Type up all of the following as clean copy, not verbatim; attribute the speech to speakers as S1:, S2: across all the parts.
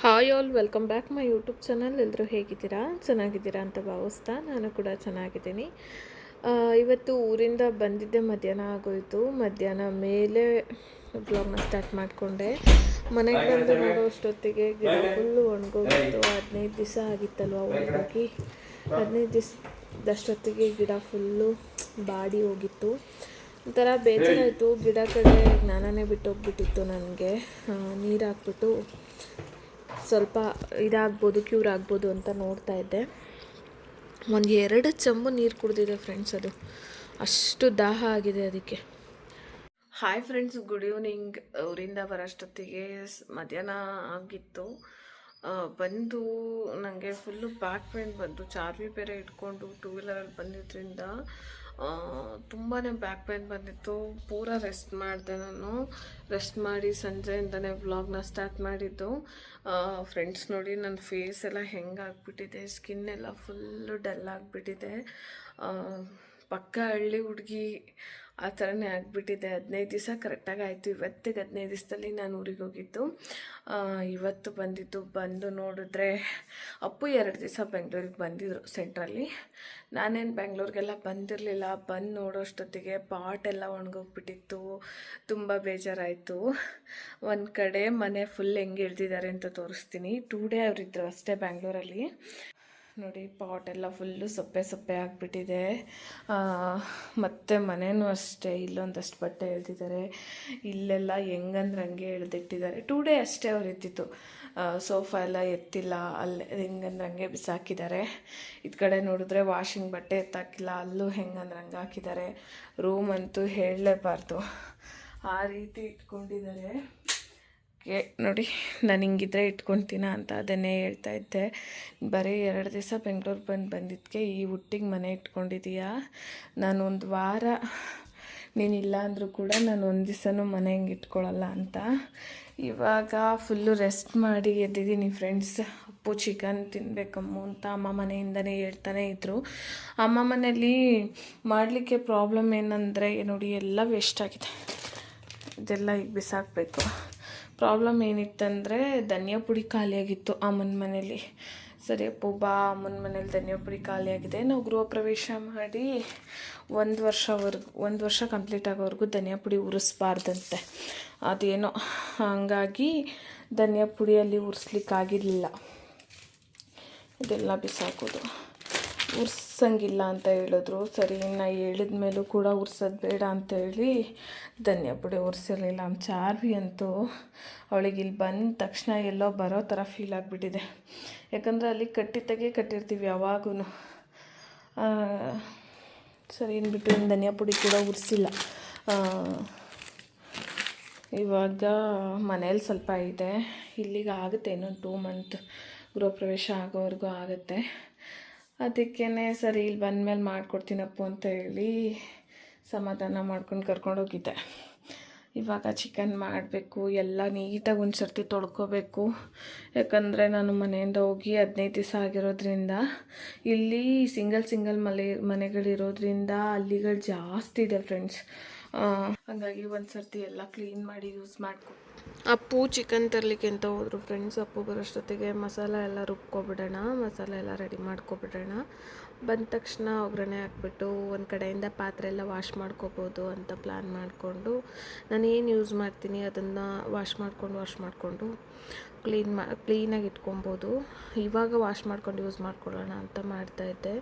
S1: Hi all welcome back my YouTube channel. ಎಲ್ಲರೂ ಹೇಗಿದ್ದೀರಾ? ಚೆನ್ನಾಗಿದ್ದೀರಾ ಅಂತ ಭಾವಿಸ್ತಾ ನಾನು ಕೂಡ ಚೆನ್ನಾಗಿದ್ದೀನಿ. ಇವತ್ತು ಊರಿಂದ ಬಂದಿದ್ದೆ, ಮಧ್ಯಾಹ್ನ ಆಗೋಯಿತು. ಮಧ್ಯಾಹ್ನ ಮೇಲೆ ಬ್ಲಾಗ್ನ ಸ್ಟಾರ್ಟ್ ಮಾಡಿಕೊಂಡೆ. ಮನೆಗೆ ಬಂದು ನೋಡೋ ಅಷ್ಟೊತ್ತಿಗೆ ಗಿಡ ಫುಲ್ಲು ಒಣಗೋಗಿತ್ತು. 15 ದಿವಸ ಆಗಿತ್ತಲ್ವ ಒಣಗೋಗಿ. 15 ದಿವಸದಷ್ಟೊತ್ತಿಗೆ ಗಿಡ ಫುಲ್ಲು ಬಾಡಿ ಹೋಗಿತ್ತು. ಒಂಥರ ಬೇಜಾರಾಯಿತು. ಗಿಡ ಕಡೆ ಜ್ಞಾನನೇ ಬಿಟ್ಟೋಗ್ಬಿಟ್ಟಿತ್ತು ನನಗೆ. ನೀರು ಹಾಕ್ಬಿಟ್ಟು ಸ್ವಲ್ಪ ಇದಾಗ್ಬೋದು, ಕ್ಯೂರ್ ಆಗ್ಬೋದು ಅಂತ ನೋಡ್ತಾ ಇದ್ದೆ. 2 ಚಂಬು ನೀರು ಕುಡಿದಿದೆ ಫ್ರೆಂಡ್ಸ್. ಅದು ಅಷ್ಟು ದಾಹ ಆಗಿದೆ ಅದಕ್ಕೆ. Hi friends, good evening. ಊರಿಂದ ಬರೋಷ್ಟೊತ್ತಿಗೆ ಮಧ್ಯಾಹ್ನ ಆಗಿತ್ತು. ಬಂದು ನನಗೆ ಫುಲ್ಲು ಬ್ಯಾಕ್ ಪೇನ್ ಬಂತು. ಚಾರ್ವಿ ಬೇರೆ ಇಟ್ಕೊಂಡು ಟೂ ವೀಲರಲ್ಲಿ ಬಂದಿದ್ದರಿಂದ ತುಂಬಾ ಬ್ಯಾಕ್ ಪೇನ್ ಬಂದಿತ್ತು. ಪೂರಾ ರೆಸ್ಟ್ ಮಾಡಿದೆ. ನಾನು ರೆಸ್ಟ್ ಮಾಡಿ ಸಂಜೆಯಿಂದನೇ ವ್ಲಾಗ್ನ ಸ್ಟಾರ್ಟ್ ಮಾಡಿದ್ದು. ಫ್ರೆಂಡ್ಸ್ ನೋಡಿ, ನನ್ನ ಫೇಸ್ ಎಲ್ಲ ಹೆಂಗಾಗ್ಬಿಟ್ಟಿದೆ, ಸ್ಕಿನ್ ಎಲ್ಲ ಫುಲ್ಲು ಡಲ್ ಆಗಿಬಿಟ್ಟಿದೆ. ಪಕ್ಕ ಹಳ್ಳಿ ಹುಡುಗಿ ಆ ಥರನೇ ಆಗಿಬಿಟ್ಟಿದೆ. 15 ದಿವಸ ಕರೆಕ್ಟಾಗಿ ಆಯಿತು. ಇವತ್ತಿಗೆ 15 ದಿವಸದಲ್ಲಿ ನಾನು ಊರಿಗೆ ಹೋಗಿದ್ದು. ಇವತ್ತು ಬಂದು ನೋಡಿದ್ರೆ ಅಪ್ಪು 2 ದಿವಸ ಬೆಂಗಳೂರಿಗೆ ಬಂದಿದ್ದರು ಸೆಂಟ್ರಲ್ಲಿ. ನಾನೇನು ಬೆಂಗಳೂರಿಗೆಲ್ಲ ಬಂದಿರಲಿಲ್ಲ. ಬಂದು ನೋಡೋಷ್ಟೊತ್ತಿಗೆ ಪಾಟೆಲ್ಲ ಒಣಗೋಗ್ಬಿಟ್ಟಿತ್ತು. ತುಂಬ ಬೇಜಾರಾಯಿತು. ಒಂದು ಕಡೆ ಮನೆ ಫುಲ್ ಹೆಂಗೆ ಇಳ್ದಿದ್ದಾರೆ ಅಂತ ತೋರಿಸ್ತೀನಿ. 2 ಡೇ ಅವರಿದ್ದರು ಅಷ್ಟೇ ಬೆಂಗಳೂರಲ್ಲಿ. ನೋಡಿ, ಪಾಟೆಲ್ಲ ಫುಲ್ಲು ಸೊಪ್ಪೆ ಆಗಿಬಿಟ್ಟಿದೆ. ಮತ್ತು ಮನೇನೂ ಅಷ್ಟೇ, ಇಲ್ಲೊಂದಷ್ಟು ಬಟ್ಟೆ ಎಳೆದಿದ್ದಾರೆ. ಇಲ್ಲೆಲ್ಲ ಹೆಂಗಂದ್ರೆ ಹಂಗೆ ಎಳೆದಿಟ್ಟಿದ್ದಾರೆ. 2 ಡೇ ಅಷ್ಟೇ ಅವ್ರು ಇದ್ದಿತ್ತು. ಸೋಫಾ ಎಲ್ಲ ಎತ್ತಿಲ್ಲ, ಅಲ್ಲೇ ಹೆಂಗಂದ್ರೆ ಹಂಗೆ ಬಿಸಾಕಿದ್ದಾರೆ. ಇದು ಕಡೆ ನೋಡಿದ್ರೆ ವಾಷಿಂಗ್ ಬಟ್ಟೆ ಎತ್ತಾಕಿಲ್ಲ, ಅಲ್ಲೂ ಹೆಂಗಂದ್ರೆ ಹಂಗೆ ಹಾಕಿದ್ದಾರೆ. ರೂಮ್ ಅಂತೂ ಹೇಳಲೇಬಾರ್ದು, ಆ ರೀತಿ ಇಟ್ಕೊಂಡಿದ್ದಾರೆ. ನೋಡಿ, ನಾನು ಹಿಂಗಿದ್ರೆ ಇಟ್ಕೊತೀನ ಅಂತ ಅದನ್ನೇ ಹೇಳ್ತಾ ಇದ್ದೆ. ಬರೀ 2 ದಿವಸ ಬೆಂಗಳೂರಿಗೆ ಬಂದಿದ್ದಕ್ಕೆ ಈ ಹುಟ್ಟಿಗೆ ಮನೆ ಇಟ್ಕೊಂಡಿದ್ದೀಯಾ? ನಾನು 1 ವಾರ ನೀನಿಲ್ಲ ಅಂದರೂ ಕೂಡ ನಾನು 1 ದಿವಸನೂ ಮನೆ ಹಿಂಗೆ ಇಟ್ಕೊಳ್ಳಲ್ಲ ಅಂತ. ಇವಾಗ ಫುಲ್ಲು ರೆಸ್ಟ್ ಮಾಡಿ ಎದ್ದಿದ್ದೀನಿ ಫ್ರೆಂಡ್ಸ್. ಅಪ್ಪು ಚಿಕನ್ ತಿನ್ನಬೇಕಮ್ಮು ಅಂತ ಅಮ್ಮ ಮನೆಯಿಂದನೇ ಹೇಳ್ತಾನೆ ಇದ್ದರು. ಅಮ್ಮ ಮನೇಲಿ ಮಾಡಲಿಕ್ಕೆ ಪ್ರಾಬ್ಲಮ್ ಏನಂದರೆ ನೋಡಿ, ಎಲ್ಲ ವೇಸ್ಟ್ ಆಗಿದೆ. ಇದೆಲ್ಲ ಈಗ ಬಿಸಾಕಬೇಕು. ಪ್ರಾಬ್ಲಮ್ ಏನಿತ್ತಂದರೆ ಧನಿಯಾ ಪುಡಿ ಖಾಲಿಯಾಗಿತ್ತು ಅಮ್ಮನ ಮನೇಲಿ. ಸರಿ ಅಪ್ಪು ಬಾ, ಅಮ್ಮನ ಮನೇಲಿ ಧನಿಯಾ ಪುಡಿ ಖಾಲಿಯಾಗಿದೆ. ನಾವು ಗೃಹ ಪ್ರವೇಶ ಮಾಡಿ 1 ವರ್ಷ ಕಂಪ್ಲೀಟ್ ಆಗೋವರೆಗೂ ಧನಿಯಾ ಪುಡಿ ಉರಿಸ್ಬಾರ್ದಂತೆ. ಅದೇನೋ ಹಂಗಾಗಿ ಧನಿಯಾ ಪುಡಿಯಲ್ಲಿ ಉರಿಸ್ಲಿಕ್ಕಾಗಿರಲಿಲ್ಲ. ಇದೆಲ್ಲ ಬಿಸಾಕೋದು, ಉರ್ಸಂಗಿಲ್ಲ ಅಂತ ಹೇಳಿದ್ರು. ಸರಿ, ಇನ್ನು ಹೇಳಿದ ಮೇಲೂ ಕೂಡ ಉರ್ಸೋದು ಬೇಡ ಅಂತೇಳಿ ಧನಿಯಾ ಪುಡಿ ಉರಿಸಿರಲಿಲ್ಲ. ಚಾರ್ವಿ ಅಂತೂ ಅವಳಿಗೆ ಇಲ್ಲಿ ಬಂದ ತಕ್ಷಣ ಎಲ್ಲೋ ಬರೋ ಥರ ಫೀಲ್ ಆಗಿಬಿಟ್ಟಿದೆ. ಯಾಕಂದರೆ ಅಲ್ಲಿ ಕಟ್ಟಿರ್ತೀವಿ ಯಾವಾಗೂ. ಸರಿ ಅಂದ್ಬಿಟ್ಟು ಇನ್ನು ಧನಿಯಾ ಪುಡಿ ಕೂಡ ಉರಿಸಿಲ್ಲ. ಇವಾಗ ಮನೇಲಿ ಸ್ವಲ್ಪ ಇದೆ. ಇಲ್ಲಿಗೆ ಆಗುತ್ತೆ, ಇನ್ನೊಂದು 2 ಮಂತ್ ಗೃಹ ಪ್ರವೇಶ ಆಗೋವರೆಗೂ ಆಗುತ್ತೆ. ಅದಕ್ಕೇ ಸರಿ ಇಲ್ಲಿ ಬಂದಮೇಲೆ ಮಾಡ್ಕೊಡ್ತೀನಪ್ಪು ಅಂತ ಹೇಳಿ ಸಮಾಧಾನ ಮಾಡ್ಕೊಂಡು ಕರ್ಕೊಂಡೋಗಿದ್ದೆ. ಇವಾಗ ಚಿಕನ್ ಮಾಡಬೇಕು. ಎಲ್ಲ ನೀಟಾಗಿ ಒಂದು ಸರ್ತಿ ತೊಳ್ಕೊಬೇಕು. ಯಾಕಂದರೆ ನಾನು ಮನೆಯಿಂದ ಹೋಗಿ 15 ದಿವಸ ಆಗಿರೋದ್ರಿಂದ ಇಲ್ಲಿ ಸಿಂಗಲ್ ಮನೆಗಳಿರೋದ್ರಿಂದ ಹಳ್ಳಿಗಳು ಜಾಸ್ತಿ ಇದೆ ಫ್ರೆಂಡ್ಸ್. ಹಾಗಾಗಿ ಒಂದು ಸರ್ತಿ ಎಲ್ಲ ಕ್ಲೀನ್ ಮಾಡಿ ಯೂಸ್ ಮಾಡ್ಕೊ. ಅಪ್ಪು ಚಿಕನ್ ತರಲಿಕ್ಕೆ ಅಂತ ಹೋದರು ಫ್ರೆಂಡ್ಸ್. ಅಪ್ಪು ಬರೋಷ್ಟೊತ್ತಿಗೆ ಮಸಾಲ ಎಲ್ಲ ರುಬ್ಕೊಬಿಡೋಣ, ಮಸಾಲ ಎಲ್ಲ ರೆಡಿ ಮಾಡ್ಕೊಬಿಡೋಣ. ಬಂದ ತಕ್ಷಣ ಒಗ್ಗರಣೆ ಹಾಕ್ಬಿಟ್ಟು ಒಂದು ಕಡೆಯಿಂದ ಪಾತ್ರೆ ಎಲ್ಲ ವಾಶ್ ಮಾಡ್ಕೋಬೋದು ಅಂತ ಪ್ಲ್ಯಾನ್ ಮಾಡಿಕೊಂಡು ನಾನು ಏನು ಯೂಸ್ ಮಾಡ್ತೀನಿ ಅದನ್ನು ವಾಶ್ ಮಾಡಿಕೊಂಡು ಕ್ಲೀನಾಗಿ ಇಟ್ಕೊಬೋದು. ಇವಾಗ ವಾಶ್ ಮಾಡ್ಕೊಂಡು ಯೂಸ್ ಮಾಡ್ಕೊಳ್ಳೋಣ ಅಂತ ಮಾಡ್ತಾಯಿದ್ದೆ.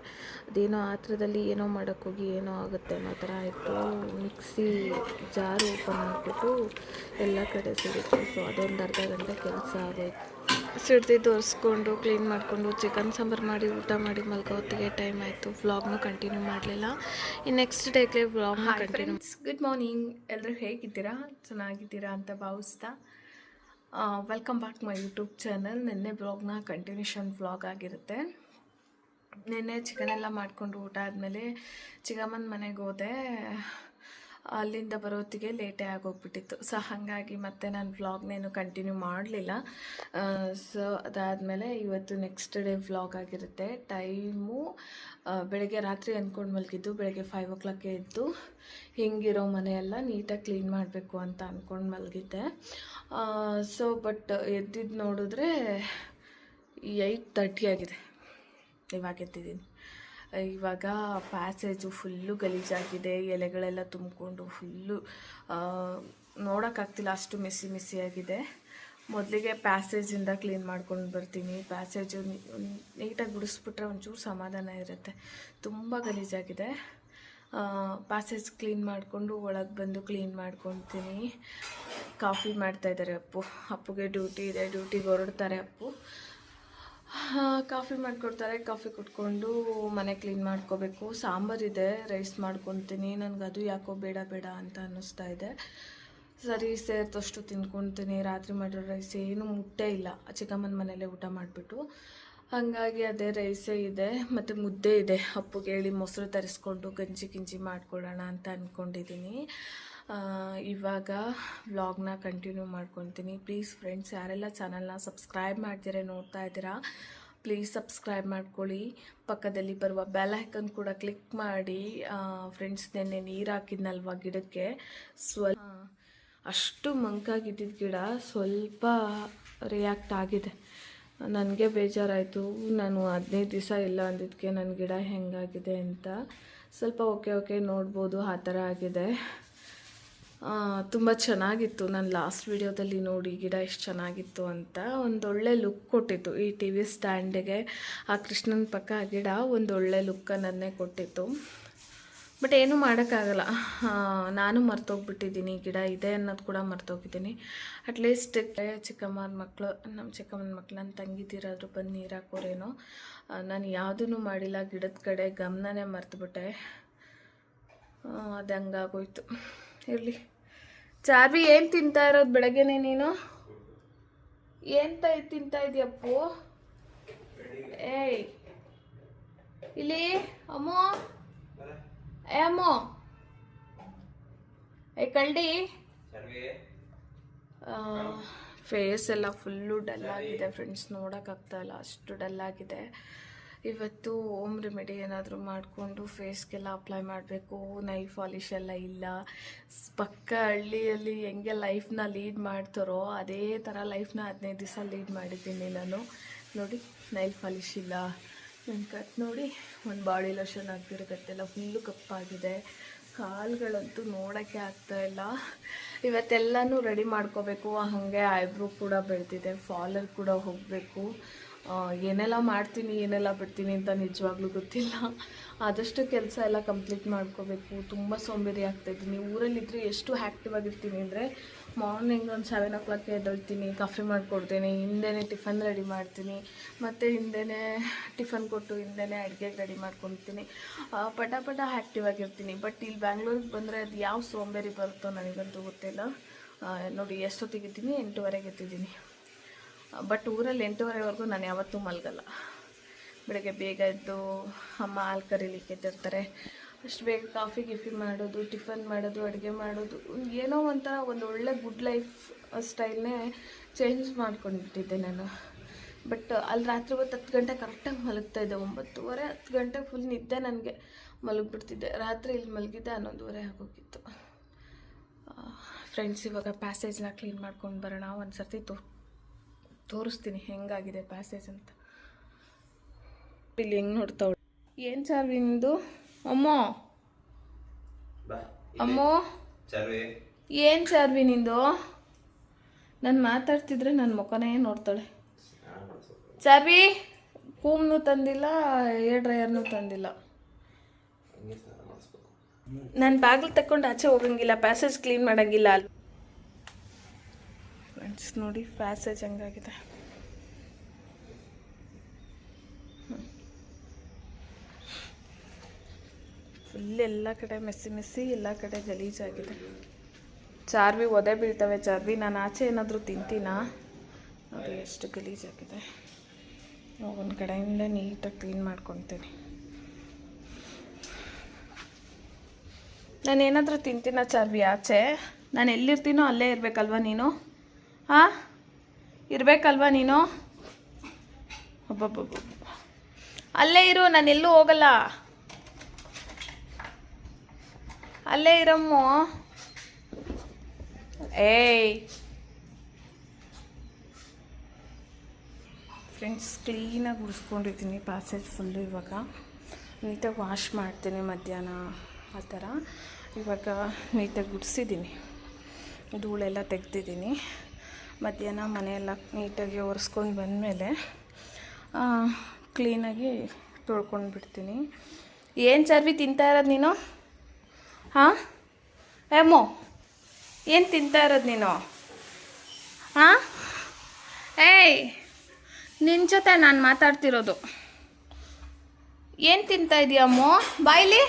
S1: ಅದೇನೋ ಆತ್ರದಲ್ಲಿ ಏನೋ ಮಾಡೋಕ್ಕೋಗಿ ಏನೋ ಆಗುತ್ತೆ ಅನ್ನೋ ಥರ ಆಯಿತು. ಮಿಕ್ಸಿ ಜಾರು ಓಪನ್ ಆಗಿಬಿಟ್ಟು ಎಲ್ಲ ಕಡೆ ಸಿಗುತ್ತೆ. ಸೊ ಅದೊಂದು ಅರ್ಧ ಗಂಟೆ ಕೆಲಸ ಆಗೋಯ್ತು. ಸಿಡ್ದಿದ್ದು ಒರೆಸ್ಕೊಂಡು ಕ್ಲೀನ್ ಮಾಡಿಕೊಂಡು ಚಿಕನ್ ಸಾಂಬಾರು ಮಾಡಿ ಊಟ ಮಾಡಿ ಮಲ್ಗೋ ಹೊತ್ತಿಗೆ ಟೈಮ್ ಆಯಿತು. ವ್ಲಾಗ್ನೂ ಕಂಟಿನ್ಯೂ ಮಾಡಲಿಲ್ಲ. ಈ ನೆಕ್ಸ್ಟ್ ಡೇಗೆ ವ್ಲಾಗ್ನ ಕಂಟಿನ್ಯೂ. ಗುಡ್ ಮಾರ್ನಿಂಗ್, ಎಲ್ಲರೂ ಹೇಗಿದ್ದೀರಾ? ಚೆನ್ನಾಗಿದ್ದೀರಾ ಅಂತ ಭಾವಿಸ್ತಾ welcome back my YouTube channel. ನಿನ್ನೆ ವ್ಲಾಗ್ನ ಕಂಟಿನ್ಯೂಷನ್ ವ್ಲಾಗ್ ಆಗಿರುತ್ತೆ. ನಿನ್ನೆ ಚಿಕನ್ ಎಲ್ಲ ಮಾಡಿಕೊಂಡು ಊಟ ಆದಮೇಲೆ ಚಿಕ್ಕಮ್ಮನ ಮನೆಗೆ ಹೋದೆ. ಅಲ್ಲಿಂದ ಬರೋತ್ತಿಗೆ ಲೇಟೇ ಆಗೋಗ್ಬಿಟ್ಟಿತ್ತು. ಸೊ ಹಾಗಾಗಿ ಮತ್ತೆ ನಾನು ವ್ಲಾಗ್ನೇನು ಕಂಟಿನ್ಯೂ ಮಾಡಲಿಲ್ಲ. ಸೊ ಅದಾದಮೇಲೆ ಇವತ್ತು ನೆಕ್ಸ್ಟ್ ಡೇ ವ್ಲಾಗ್ ಆಗಿರುತ್ತೆ. ಟೈಮು ಬೆಳಗ್ಗೆ ರಾತ್ರಿ ಅಂದ್ಕೊಂಡು ಮಲಗಿದ್ದು, ಬೆಳಗ್ಗೆ 5 o'clock ಎದ್ದು ಹಿಂಗಿರೋ ಮನೆಯೆಲ್ಲ ನೀಟಾಗಿ ಕ್ಲೀನ್ ಮಾಡಬೇಕು ಅಂತ ಅಂದ್ಕೊಂಡು ಮಲಗಿದ್ದೆ. ಸೊ ಬಟ್ ಎದ್ದಿದ್ದು ನೋಡಿದ್ರೆ 8:30 ಆಗಿದೆ. ಇವಾಗ ಎದ್ದಿದ್ದೀನಿ. ಇವಾಗ ಪ್ಯಾಸೇಜು ಫುಲ್ಲು ಗಲೀಜಾಗಿದೆ, ಎಲೆಗಳೆಲ್ಲ ತುಂಬಿಕೊಂಡು ಫುಲ್ಲು ನೋಡೋಕ್ಕಾಗ್ತಿಲ್ಲ, ಅಷ್ಟು ಮೆಸ್ಸಿ ಆಗಿದೆ. ಮೊದಲಿಗೆ ಪ್ಯಾಸೇಜಿಂದ ಕ್ಲೀನ್ ಮಾಡ್ಕೊಂಡು ಬರ್ತೀನಿ. ಪ್ಯಾಸೇಜು ನೀಟಾಗಿ ಗುಡಿಸ್ಬಿಟ್ರೆ ಒಂಚೂರು ಸಮಾಧಾನ ಇರುತ್ತೆ. ತುಂಬ ಗಲೀಜಾಗಿದೆ. ಪ್ಯಾಸೇಜ್ ಕ್ಲೀನ್ ಮಾಡಿಕೊಂಡು ಒಳಗೆ ಬಂದು ಕ್ಲೀನ್ ಮಾಡ್ಕೊತೀನಿ. ಕಾಫಿ ಮಾಡ್ತಾಯಿದ್ದಾರೆ ಅಪ್ಪುಗೆ ಡ್ಯೂಟಿ ಇದೆ, ಡ್ಯೂಟಿಗೆ ಹೊರಡ್ತಾರೆ ಅಪ್ಪು. ಕಾಫಿ ಮಾಡಿಕೊಡ್ತಾರೆ. ಕಾಫಿ ಕುಟ್ಕೊಂಡು ಮನೆ ಕ್ಲೀನ್ ಮಾಡ್ಕೋಬೇಕು. ಸಾಂಬಾರಿದೆ, ರೈಸ್ ಮಾಡ್ಕೊತೀನಿ. ನನಗೆ ಅದು ಯಾಕೋ ಬೇಡ ಅಂತ ಅನ್ನಿಸ್ತಾ ಇದೆ. ಸರಿ ಸೇರ್ತಷ್ಟು ತಿನ್ಕೊತೀನಿ. ರಾತ್ರಿ ಮಾಡಿರೋ ರೈಸ್ ಏನು ಮುಟ್ಟೇ ಇಲ್ಲ, ಚಿಕ್ಕಮ್ಮನ ಮನೇಲೆ ಊಟ ಮಾಡಿಬಿಟ್ಟು. ಹಾಗಾಗಿ ಅದೇ ರೈಸೇ ಇದೆ, ಮತ್ತು ಮುದ್ದೆ ಇದೆ. ಅಪ್ಪುಗೆ ಹೇಳಿ ಮೊಸರು ತರಿಸ್ಕೊಂಡು ಗಂಜಿ ಮಾಡಿಕೊಡೋಣ ಅಂತ ಅಂದ್ಕೊಂಡಿದ್ದೀನಿ. ಇವಾಗ ವ್ಲಾಗ್ನ ಕಂಟಿನ್ಯೂ ಮಾಡ್ಕೊತೀನಿ. ಪ್ಲೀಸ್ ಫ್ರೆಂಡ್ಸ್, ಯಾರೆಲ್ಲ ಚಾನಲ್ನ ಸಬ್ಸ್ಕ್ರೈಬ್ ಮಾಡ್ತೀರಾ ನೋಡ್ತಾ ಇದ್ದೀರಾ, ಪ್ಲೀಸ್ ಸಬ್ಸ್ಕ್ರೈಬ್ ಮಾಡ್ಕೊಳ್ಳಿ. ಪಕ್ಕದಲ್ಲಿ ಬರುವ ಬೆಲ್ ಐಕನ್ ಕೂಡ ಕ್ಲಿಕ್ ಮಾಡಿ. ಫ್ರೆಂಡ್ಸ್, ನೆನ್ನೆ ನೀರು ಹಾಕಿದ್ನಲ್ವ ಗಿಡಕ್ಕೆ, ಅಷ್ಟು ಮಂಕಾಗಿದ್ದಿದ್ದು ಗಿಡ ಸ್ವಲ್ಪ ರಿಯಾಕ್ಟ್ ಆಗಿದೆ. ನನಗೆ ಬೇಜಾರಾಯಿತು. ನಾನು 15 ದಿವಸ ಇಲ್ಲ ಅಂದಿದ್ದಕ್ಕೆ ನನ್ನ ಗಿಡ ಹೆಂಗಾಗಿದೆ ಅಂತ. ಸ್ವಲ್ಪ ಓಕೆ ನೋಡ್ಬೋದು, ಆ ಥರ ಆಗಿದೆ. ತುಂಬ ಚೆನ್ನಾಗಿತ್ತು. ನಾನು ಲಾಸ್ಟ್ ವಿಡಿಯೋದಲ್ಲಿ ನೋಡಿ ಗಿಡ ಎಷ್ಟು ಚೆನ್ನಾಗಿತ್ತು ಅಂತ. ಒಂದೊಳ್ಳೆ ಲುಕ್ ಕೊಟ್ಟಿತ್ತು ಈ TV ಸ್ಟ್ಯಾಂಡಿಗೆ. ಆ ಕೃಷ್ಣನ ಪಕ್ಕ ಆ ಗಿಡ ಒಂದೊಳ್ಳೆ ಲುಕ್ಕನ್ನೇ ಕೊಟ್ಟಿತ್ತು. ಬಟ್ ಏನೂ ಮಾಡೋಕ್ಕಾಗಲ್ಲ, ನಾನು ಮರ್ತೋಗ್ಬಿಟ್ಟಿದ್ದೀನಿ. ಗಿಡ ಇದೆ ಅನ್ನೋದು ಕೂಡ ಮರ್ತೋಗಿದ್ದೀನಿ. ಅಟ್ಲೀಸ್ಟ್ ಚಿಕ್ಕಮ್ಮನ ಮಕ್ಕಳು, ನಮ್ಮ ಚಿಕ್ಕಮ್ಮನ ಮಕ್ಕಳು, ನನ್ನ ತಂಗಿದಿರಾದ್ರು ಬಂದು ನೀರು ಹಾಕೋರೇನೋ. ನಾನು ಯಾವುದೂ ಮಾಡಿಲ್ಲ, ಗಿಡದ ಕಡೆ ಗಮನನೇ ಮರ್ತುಬಿಟ್ಟೆ. ಅದು ಹಂಗಾಗೋಯ್ತು. ಇರಲಿ. ಚಾರ್ವಿ, ಏನು ತಿಂತಾ ಇರೋದು ಬೆಳಗ್ಗೆನೆ ನೀನು? ಏನು ತಿಂತಾ ಇದೆಯಪ್ಪು? ಏಯ್ ಇಲ್ಲಿ ಅಮ್ಮೋ, ಅಮ್ಮೋ, ಕಳ್ಳಿ. ಫೇಸ್ ಎಲ್ಲ ಫುಲ್ಲು ಡಲ್ ಆಗಿದೆ ಫ್ರೆಂಡ್ಸ್, ನೋಡೋಕ್ಕಾಗ್ತಾಯಿಲ್ಲ, ಅಷ್ಟು ಡಲ್ ಆಗಿದೆ. ಇವತ್ತು ಹೋಮ್ ರೆಮಿಡಿ ಏನಾದರೂ ಮಾಡಿಕೊಂಡು ಫೇಸ್ಗೆಲ್ಲ ಅಪ್ಲೈ ಮಾಡಬೇಕು. ನೈಲ್ ಪಾಲಿಶ್ ಎಲ್ಲ ಇಲ್ಲ. ಪಕ್ಕ ಹಳ್ಳಿಯಲ್ಲಿ ಹೆಂಗೆ ಲೈಫ್ನ ಲೀಡ್ ಮಾಡ್ತಾರೋ ಅದೇ ಥರ ಲೈಫ್ನ 15 ದಿವಸ ಲೀಡ್ ಮಾಡಿದ್ದೀನಿ ನಾನು. ನೋಡಿ, ನೈಲ್ ಪಾಲಿಶ್ ಇಲ್ಲ. ನನ್ನ ಕಟ್ ನೋಡಿ, ಒಂದು ಬಾಡಿ ಲೋಷನ್ ಹಾಕಿರೋದೆಲ್ಲ ಫುಲ್ಲು ಕಪ್ಪಾಗಿದೆ. ಕಾಲುಗಳಂತೂ ನೋಡೋಕ್ಕೆ ಆಗ್ತಾಯಿಲ್ಲ. ಇವತ್ತೆಲ್ಲನೂ ರೆಡಿ ಮಾಡ್ಕೋಬೇಕು. ಹಾಗೆ ಐಬ್ರೋ ಕೂಡ ಬೆಳೆದಿದೆ, ಫಾಲರ್ ಕೂಡ ಹೋಗಬೇಕು. ಏನೆಲ್ಲ ಮಾಡ್ತೀನಿ ಏನೆಲ್ಲ ಬಿಡ್ತೀನಿ ಅಂತ ನಿಜವಾಗ್ಲೂ ಗೊತ್ತಿಲ್ಲ. ಆದಷ್ಟು ಕೆಲಸ ಎಲ್ಲ ಕಂಪ್ಲೀಟ್ ಮಾಡ್ಕೋಬೇಕು. ತುಂಬ ಸೋಂಬೇರಿ ಆಗ್ತಾಯಿದ್ದೀನಿ. ಊರಲ್ಲಿದ್ದರೆ ಎಷ್ಟು ಆ್ಯಕ್ಟಿವ್ ಆಗಿರ್ತೀನಿ ಅಂದರೆ, ಮಾರ್ನಿಂಗ್ ಒಂದು 7 o'clock ಎದ್ದೇಳ್ತೀನಿ, ಕಾಫಿ ಮಾಡಿಕೊಡ್ತೀನಿ, ಹಿಂದೆನೇ ಟಿಫನ್ ರೆಡಿ ಮಾಡ್ತೀನಿ, ಮತ್ತು ಹಿಂದೆನೇ ಟಿಫನ್ ಕೊಟ್ಟು ಹಿಂದೆನೇ ಅಡುಗೆಗೆ ರೆಡಿ ಮಾಡ್ಕೊತೀನಿ. ಪಟ ಆ್ಯಕ್ಟಿವ್ ಆಗಿರ್ತೀನಿ. ಬಟ್ ಇಲ್ಲಿ ಬ್ಯಾಂಗ್ಳೂರಿಗೆ ಬಂದರೆ ಅದು ಯಾವ ಸೋಂಬೇರಿ ಬರುತ್ತೋ ನನಗಂತೂ ಗೊತ್ತಿಲ್ಲ. ನೋಡಿ, ಎಷ್ಟೊತ್ತಿಗಿದ್ದೀನಿ? 8:30ಗೆ ಎತ್ತಿದ್ದೀನಿ. ಬಟ್ ಊರಲ್ಲಿ 8:30ವರೆಗೂ ನಾನು ಯಾವತ್ತೂ ಮಲಗಲ್ಲ. ಬೆಳಗ್ಗೆ ಬೇಗ ಎದ್ದು ಅಮ್ಮ ಹಾಲು ಕರೀಲಿಕ್ಕೆ ಎದ್ದಿರ್ತಾರೆ. ಅಷ್ಟು ಬೇಗ ಕಾಫಿ ಮಾಡೋದು, ಟಿಫನ್ ಮಾಡೋದು, ಅಡುಗೆ ಮಾಡೋದು, ಏನೋ ಒಂಥರ ಒಂದು ಒಳ್ಳೆ ಗುಡ್ ಲೈಫ್ ಸ್ಟೈಲ್ನೇ ಚೇಂಜ್ ಮಾಡ್ಕೊಂಡಿಟ್ಟಿದ್ದೆ ನಾನು. ಬಟ್ ಅಲ್ಲಿ ರಾತ್ರಿ ಹೊತ್ತು 10 ಗಂಟೆ ಕರೆಕ್ಟಾಗಿ ಮಲಗ್ತಾಯಿದ್ದೆ. 9:30 10 ಗಂಟೆಗೆ ಫುಲ್ ನಿದ್ದೆ ನನಗೆ, ಮಲಗಿಬಿಡ್ತಿದ್ದೆ. ರಾತ್ರಿ ಇಲ್ಲಿ ಮಲಗಿದ್ದೆ 11:30 ಆಗೋಗಿತ್ತು. ಫ್ರೆಂಡ್ಸ್, ಇವಾಗ ಪ್ಯಾಸೇಜ್ನ ಕ್ಲೀನ್ ಮಾಡ್ಕೊಂಡು ಬರೋಣ. ಒಂದು ಸರ್ತಿ ತೋರಿಸ್ತೀನಿ ಹೆಂಗಾಗಿದೆ ಪ್ಯಾಸೇಜ್ ಅಂತ. ಇಲ್ಲಿ ಹೆಂಗೆ ನೋಡ್ತಾವಳು. ಏನು ಚಾರ್ವಿ ನಿಂದು? ಅಮ್ಮೋ ಏನು ಚಾರ್ವಿ ನಿಂದು? ನಾನು ಮಾತಾಡ್ತಿದ್ರೆ ನನ್ನ ಮುಖನೇ ನೋಡ್ತಾಳೆ. ಚಾರ್ವಿ, ಕೂಮ್ನು ತಂದಿಲ್ಲ, ಹೇರ್ ಡ್ರೈಯರ್ನೂ ತಂದಿಲ್ಲ. ನಾನು ಬಾಗಿಲು ತಕ್ಕೊಂಡು ಆಚೆ ಹೋಗಂಗಿಲ್ಲ, ಪ್ಯಾಸೇಜ್ ಕ್ಲೀನ್ ಮಾಡೋಂಗಿಲ್ಲ. ಫ್ರೆಂಡ್ಸ್ ನೋಡಿ ಪ್ಯಾಸೇಜ್ ಹೆಂಗಾಗಿದೆ. ಫುಲ್ ಎಲ್ಲ ಕಡೆ ಮೆಸ್ಸಿ, ಎಲ್ಲ ಕಡೆ ಗಲೀಜಾಗಿದೆ. ಚಾರ್ವಿ ಒದೆ ಬೀಳ್ತವೆ. ಚಾರ್ವಿ, ನಾನು ಆಚೆ ಏನಾದರೂ ತಿಂತೀನಾ? ನೋಡಿ ಎಷ್ಟು ಗಲೀಜಾಗಿದೆ. ಒಂದು ಕಡೆಯಿಂದ ನೀಟಾಗಿ ಕ್ಲೀನ್ ಮಾಡ್ಕೊತೀನಿ. ನಾನು ಏನಾದರೂ ತಿಂತೀನ ಚಾರ್ವಿ ಆಚೆ? ನಾನು ಎಲ್ಲಿರ್ತೀನೋ ಅಲ್ಲೇ ಇರಬೇಕಲ್ವ ನೀನು? ಹಾಂ, ಇರಬೇಕಲ್ವ ನೀನು? ಒಬ್ಬೊಬ್ಬೊಬ್ಬ ಅಲ್ಲೇ ಇರು, ನಾನು ಎಲ್ಲೂ ಹೋಗಲ್ಲ. ಅಲ್ಲೇ ಇರಮ್ಮು. ಏಯ್ ಫ್ರೆಂಡ್ಸ್, ಕ್ಲೀನಾಗಿ ಗುಡಿಸ್ಕೊಂಡಿದ್ದೀನಿ ಪ್ಯಾಸೇಜ್ ಫುಲ್ಲು. ಇವಾಗ ನೀಟಾಗಿ ವಾಶ್ ಮಾಡ್ತೀನಿ ಮಧ್ಯಾಹ್ನ ಆ ಥರ. ಇವಾಗ ನೀಟಾಗಿ ಗುಡಿಸಿದ್ದೀನಿ, ಧೂಳೆಲ್ಲ ತೆಗ್ದಿದ್ದೀನಿ. ಮಧ್ಯಾಹ್ನ ಮನೆಯೆಲ್ಲ ನೀಟಾಗಿ ಒರೆಸ್ಕೊಂಡು ಬಂದಮೇಲೆ ಕ್ಲೀನಾಗಿ ತೊಳ್ಕೊಂಡು ಬಿಡ್ತೀನಿ. ಏನು ಚಾರ್ವಿ ತಿಂತಾ ಇರೋದು ನೀನು? ಹಾಂ ಏಮೋ, ಏನು ತಿಂತಾ ಇರೋದು ನೀನು? ಹಾಂ, ಏಯ್ ನಿನ್ನ ಜೊತೆ ನಾನು ಮಾತಾಡ್ತಿರೋದು. ಏನು ತಿಂತಾ ಇದೀಯ ಅಮ್ಮೋ? ಬಾಯ್ಲಿ